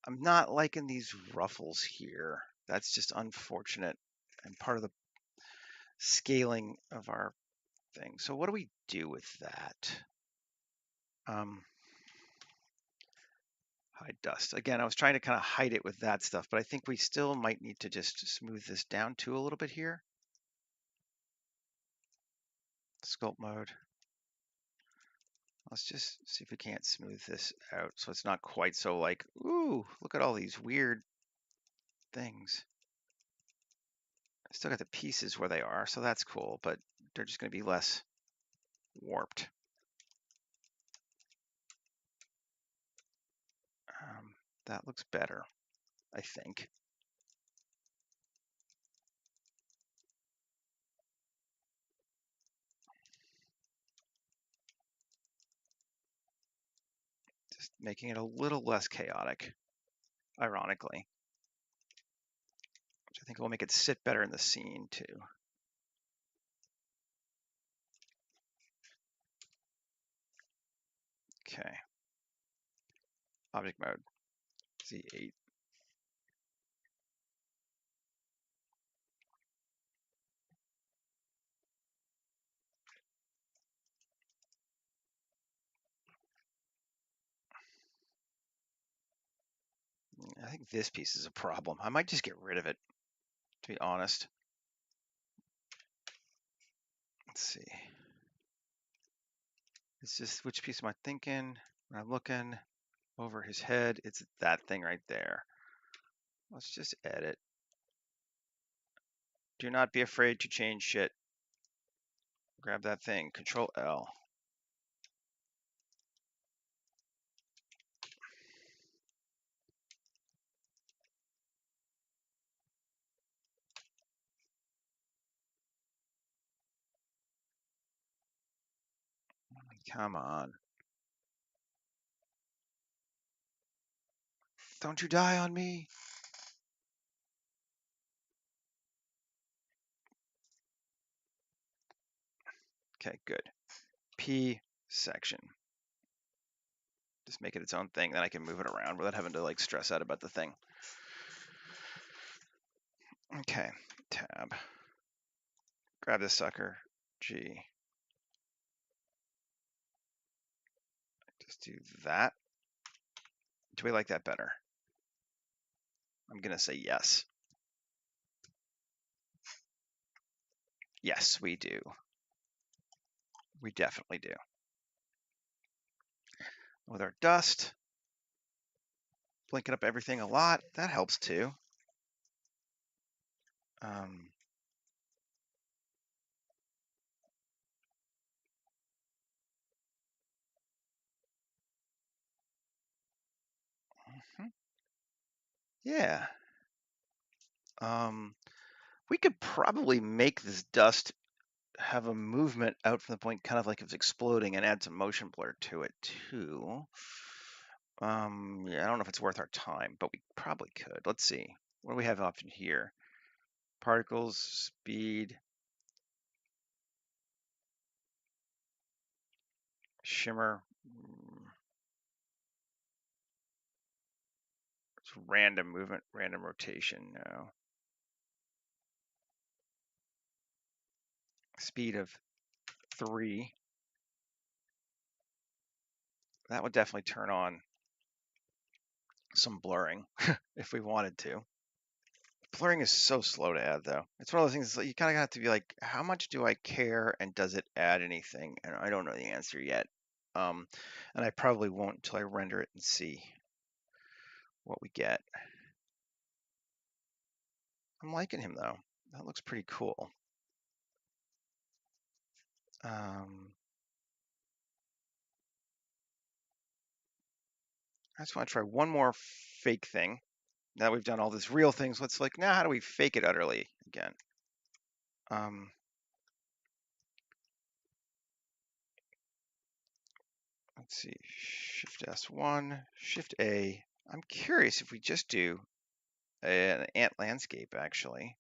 I'm not liking these ruffles here. That's just unfortunate and part of the scaling of our thing. So what do we do with that? Hide dust. Again, I was trying to kind of hide it with that stuff, but I think we still might need to just smooth this down too a little bit here. Sculpt mode. Let's just see if we can't smooth this out so it's not quite so like, ooh, look at all these weird things. I still got the pieces where they are, so that's cool, but they're just going to be less warped. That looks better, I think. Just making it a little less chaotic, ironically. Which I think will make it sit better in the scene too. Okay. Object mode, Z8. I think this piece is a problem. I might just get rid of it, to be honest. Let's see. It's just, which piece am I thinking? When I'm looking over his head, it's that thing right there. Let's just edit. Do not be afraid to change shit. Grab that thing, Control L. Come on. Don't you die on me. Okay, good. P section. Just make it its own thing, then I can move it around without having to like stress out about the thing. Okay, tab. Grab this sucker, G. Just do that. Do we like that better? I'm gonna say yes. Yes, we do. We definitely do. With our dust, blinking up everything a lot, that helps too. Yeah. We could probably make this dust have a movement out from the point, kind of like it's exploding, and add some motion blur to it too. Yeah, I don't know if it's worth our time, but we probably could. Let's see. What do we have option here? Particles, speed, shimmer. It's random movement, random rotation. No. Speed of 3. That would definitely turn on some blurring if we wanted to. Blurring is so slow to add, though. It's one of those things that you kind of have to be like, how much do I care, and does it add anything? And I don't know the answer yet. And I probably won't until I render it and see what we get. I'm liking him, though. That looks pretty cool. I just want to try one more fake thing. Now that we've done all this real things, let's like, now how do we fake it utterly again? Let's see, Shift S1, Shift A. I'm curious if we just do an ant landscape, actually,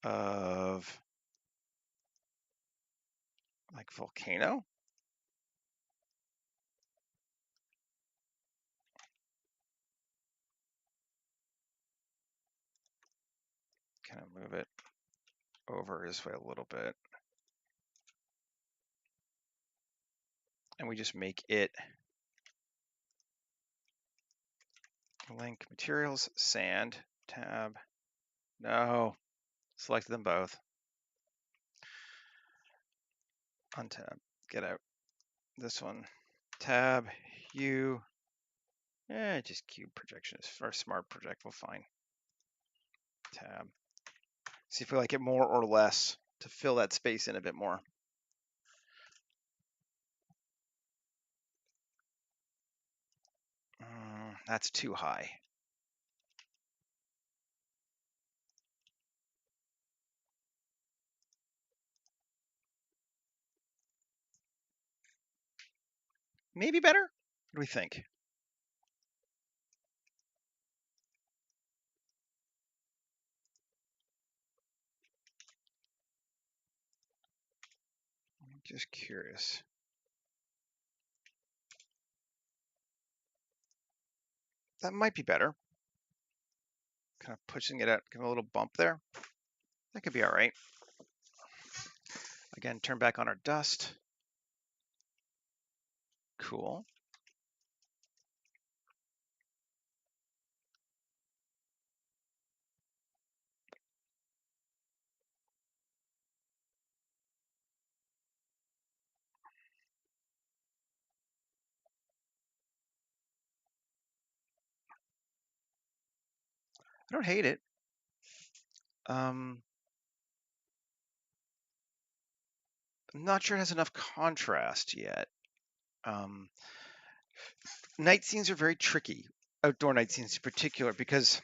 of like volcano. Kind of move it over this way a little bit. And we just make it link materials, sand, tab. No, select them both. Untab, get out. This one, tab, hue. Just cube projection is for smart project, fine. Tab. See if we like it more or less to fill that space in a bit more. That's too high. Maybe better? What do we think? I'm just curious. That might be better. Kind of pushing it out, give it a little bump there. That could be all right. Again, turn back on our dust. Cool. I don't hate it. I'm not sure it has enough contrast yet. Night scenes are very tricky, outdoor night scenes in particular, because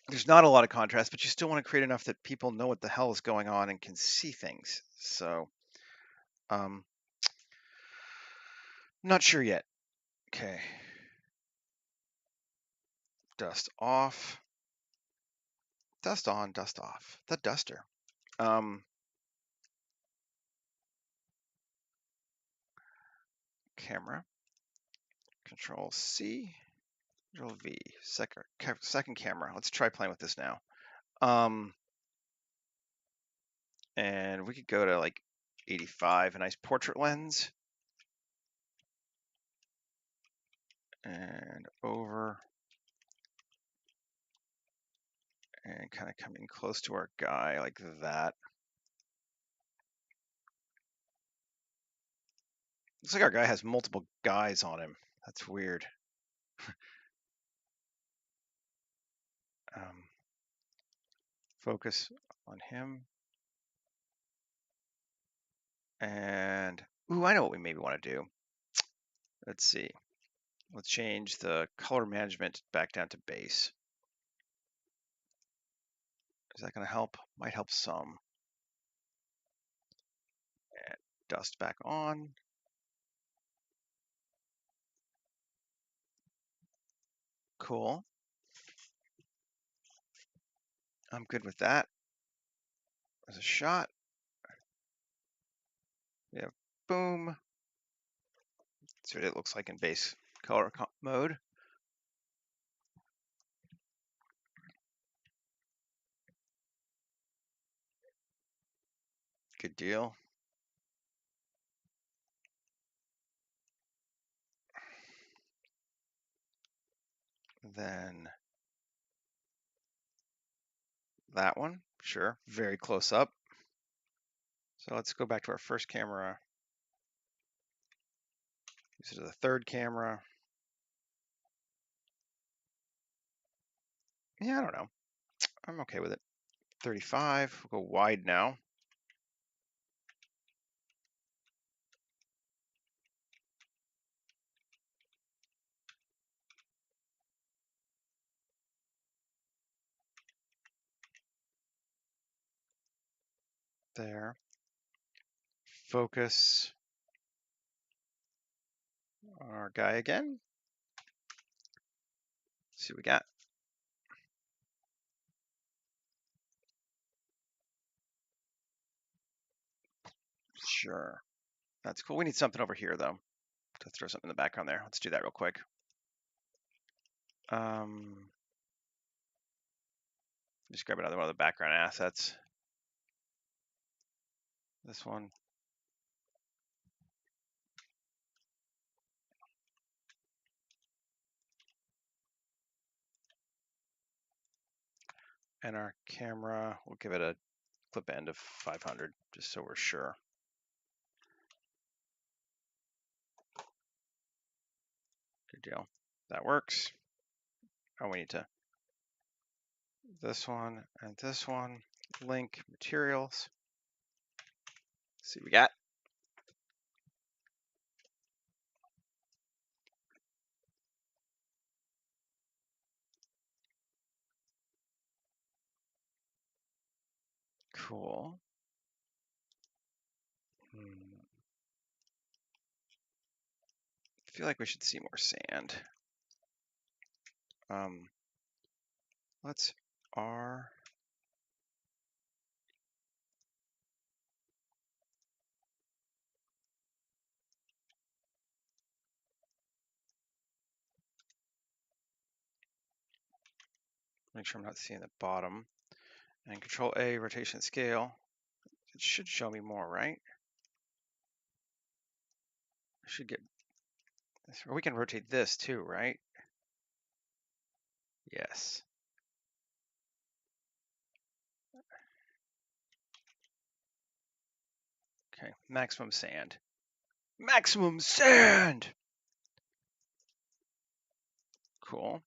there's not a lot of contrast, but you still want to create enough that people know what the hell is going on and can see things. So, not sure yet. Okay. Dust off. Dust on, dust off. The duster. Camera. Control C. Control V. Second camera. Let's try playing with this now. And we could go to like 85, a nice portrait lens. And over. And kind of coming close to our guy like that. Looks like our guy has multiple guys on him. That's weird. Focus on him. And, ooh, I know what we maybe want to do. Let's see. Let's change the color management back down to base. Is that going to help? Might help some. And dust back on. Cool. I'm good with that. There's a shot. Yeah, boom. That's what it looks like in base color mode. Good deal. Then that one, sure, very close up. So let's go back to our first camera. This is the third camera. Yeah, I don't know. I'm okay with it. 35, we'll go wide now. There. Focus on our guy again. Let's see what we got. Sure. That's cool. We need something over here, though, to throw something in the background there. Let's do that real quick. Just grab another one of the background assets. This one. And our camera, we'll give it a clip end of 500, just so we're sure. Good deal. That works. Oh, we need to this one and this one. Link materials. Let's see what we got. Cool. I feel like we should see more sand. Let's R. Make sure I'm not seeing the bottom. And Control A, rotation scale. It should show me more, right? I should get this, or we can rotate this too, right? Yes. Okay, maximum sand. Maximum sand! Cool.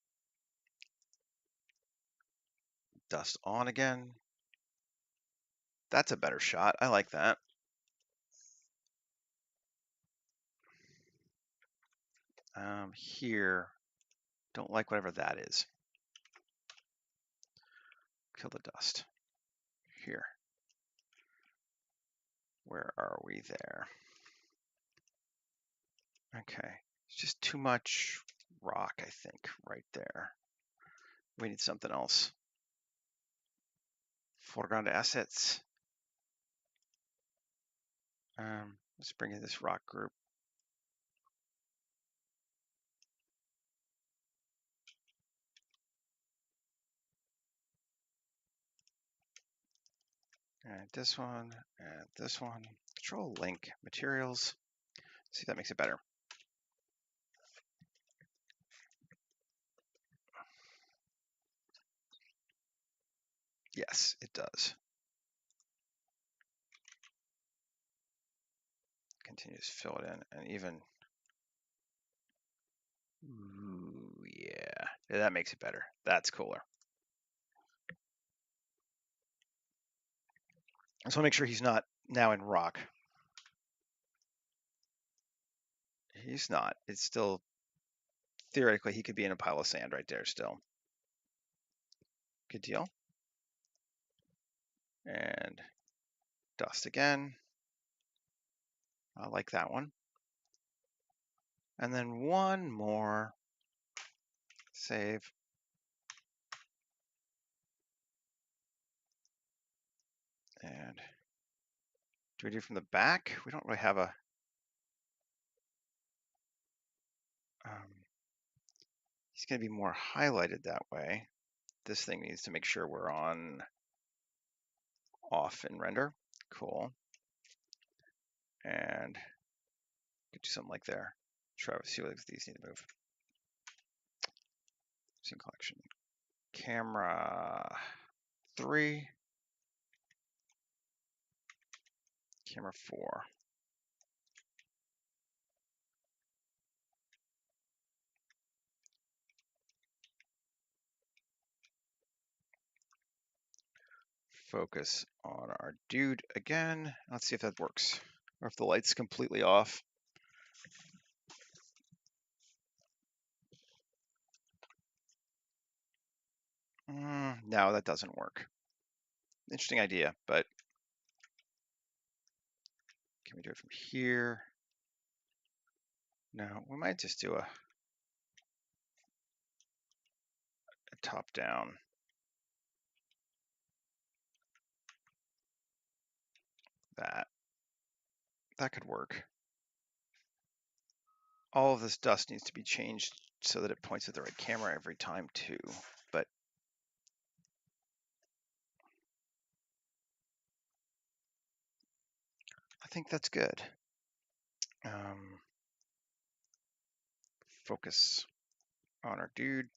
dust on again. That's a better shot. I like that. Here, don't like whatever that is. Kill the dust. Here. Where are we there? Okay, it's just too much rock, I think, right there. We need something else. Foreground assets. Let's bring in this rock group. Add this one, add this one. Control link materials. See if that makes it better. Yes, it does. Continues to fill it in, and even, ooh, yeah, that makes it better. That's cooler. I just want to make sure he's not now in rock. He's not. It's still, theoretically, he could be in a pile of sand right there still. Good deal. And dust again. I like that one. And then one more. Save. And do we do from the back? We don't really have a. He's going to be more highlighted that way. This thing needs to make sure we're on off in render. Cool. And do something like there. Try to see what these need to move. Scene collection. Camera 3. Camera 4. Focus on our dude again. Let's see if that works. Or if the light's completely off. No, that doesn't work. Interesting idea, but can we do it from here? No, we might just do a top down. That could work. All of this dust needs to be changed so that it points at the right camera every time too, but I think that's good. Focus on our dude.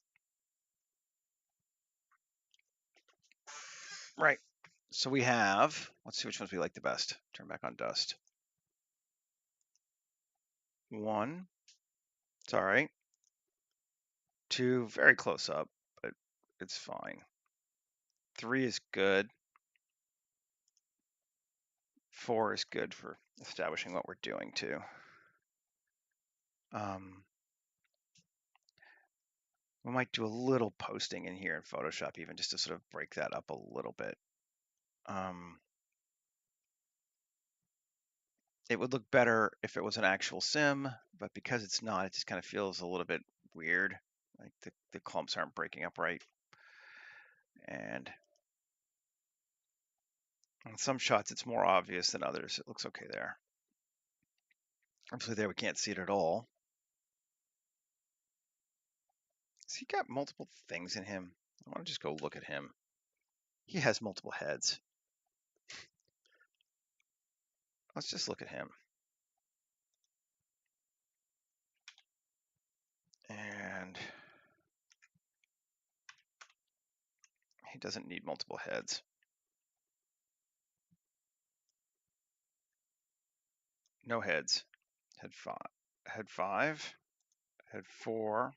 Right. So we have, let's see which ones we like the best. Turn back on dust. 1, it's all right. 2, very close up, but it's fine. 3 is good. 4 is good for establishing what we're doing too. We might do a little posting in here in Photoshop even just to sort of break that up a little bit. It would look better if it was an actual sim, but because it's not, it just kind of feels a little bit weird. Like the clumps aren't breaking up right. And on some shots, it's more obvious than others. It looks okay there. Obviously there we can't see it at all. Has he got multiple things in him? I want to just go look at him. He has multiple heads. Let's just look at him. And he doesn't need multiple heads. No heads. Head 5. Head 5. Head 4.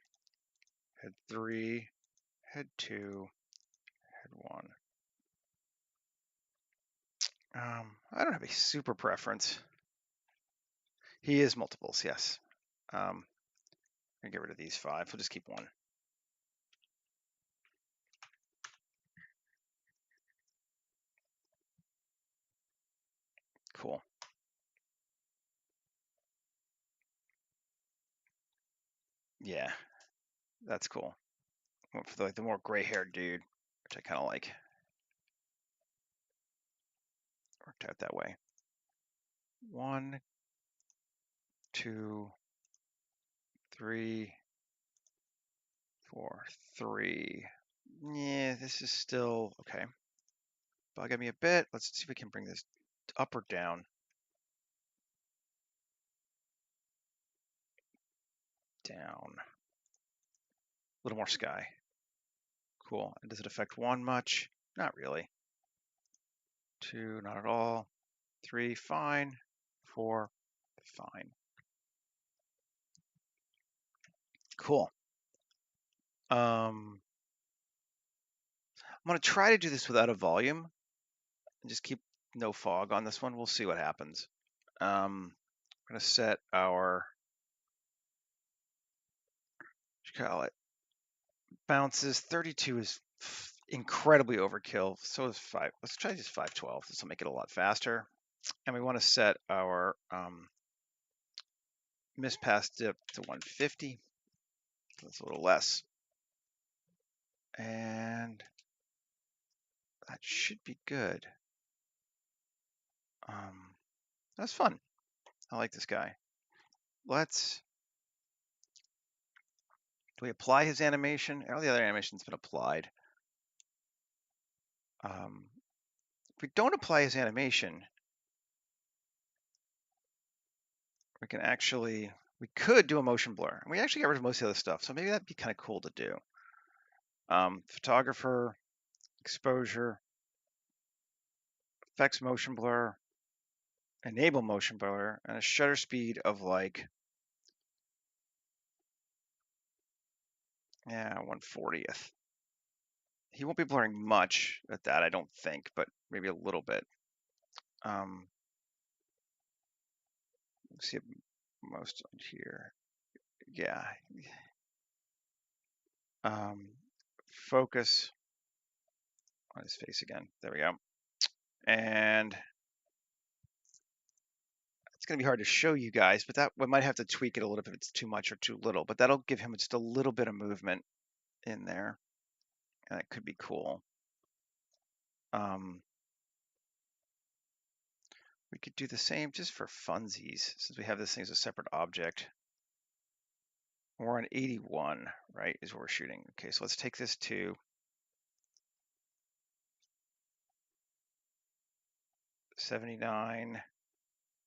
Head 3. Head 2. Head 81. I don't have a super preference. He is multiples, yes. I'm gonna get rid of these 5. We'll just keep 1. Cool. Yeah, that's cool. Went for the more gray-haired dude, which I kind of like. Worked out that way. 1, 2, 3, 4, 3. Yeah, this is still okay. Bugging me a bit. Let's see if we can bring this up or down. Down. A little more sky. Cool. And does it affect 1 much? Not really. 2, not at all. 3, fine. 4, fine. Cool. I'm going to try to do this without a volume and just keep no fog on this one. We'll see what happens. I'm going to set our, call it, bounces. 32 is incredibly overkill. So is 5. Let's try just 512. This will make it a lot faster. And we want to set our miss pass dip to 150. That's a little less. And that should be good. That's fun. I like this guy. Do we apply his animation? All the other animation's been applied. If we don't apply his animation, we could do a motion blur. And we actually got rid of most of the other stuff, so maybe that'd be kind of cool to do. Photographer, exposure, effects motion blur, enable motion blur, and a shutter speed of like, 1/40th. He won't be blurring much at that, I don't think, but maybe a little bit. See most on here. Yeah. Focus on his face again. There we go. And it's going to be hard to show you guys, but we might have to tweak it a little bit if it's too much or too little. But that'll give him just a little bit of movement in there, and that could be cool. We could do the same just for funsies, since we have this thing as a separate object. We're on 81, right, is what we're shooting. Okay, so let's take this to 79.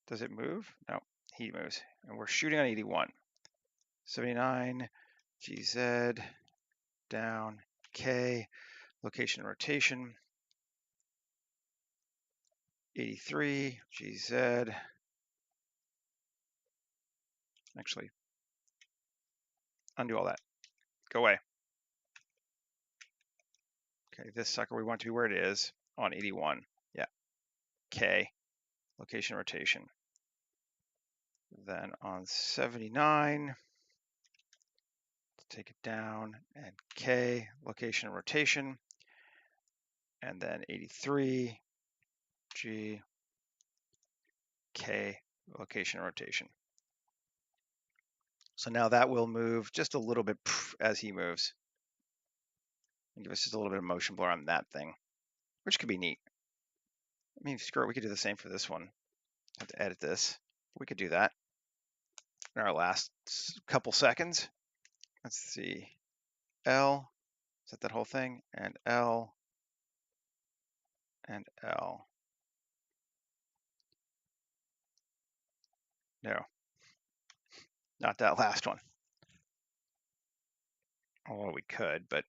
Does it move? No, he moves. And we're shooting on 81. 79, GZ, down, K, location and rotation. 83, GZ. Actually, undo all that. Go away. Okay, this sucker we want to be where it is on 81. Yeah. K, location rotation. Then on 79, take it down, and K, location and rotation. And then 83, G, K, location and rotation. So now that will move just a little bit as he moves. And give us just a little bit of motion blur on that thing, which could be neat. I mean, screw it, we could do the same for this one. Have to edit this. We could do that in our last couple seconds. Let's see. L, set that whole thing, and L, and L. No, not that last one. Well, we could, but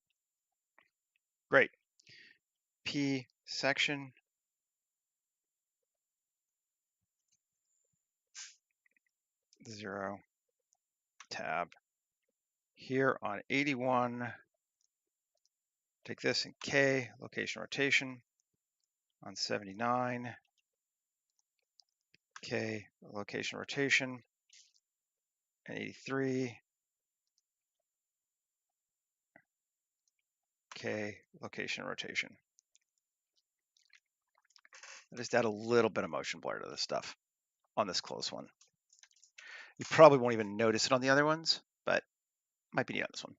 great. P section. Zero. Tab. Here on 81, take this and K, location rotation on 79, K, location rotation, and 83, K, location rotation. I just add a little bit of motion blur to this stuff on this close one. You probably won't even notice it on the other ones, but might be neat on this one.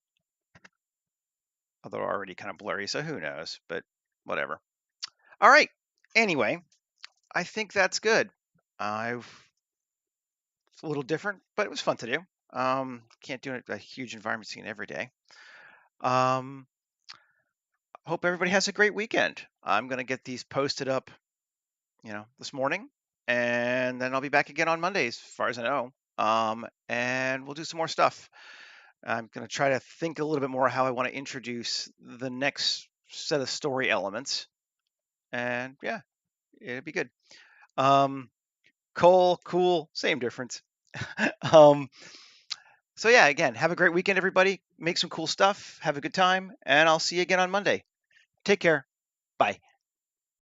Although already kind of blurry, so who knows, but whatever. All right. Anyway, I think that's good. It's a little different, but it was fun to do. Can't do a huge environment scene every day. Hope everybody has a great weekend. I'm gonna get these posted up, this morning, and then I'll be back again on Mondays, as far as I know. And we'll do some more stuff. I'm gonna try to think a little bit more how I want to introduce the next set of story elements, and yeah, it'll be good. Coal, cool, same difference. um, so yeah, again, have a great weekend, everybody. Make some cool stuff. Have a good time, and I'll see you again on Monday. Take care. Bye.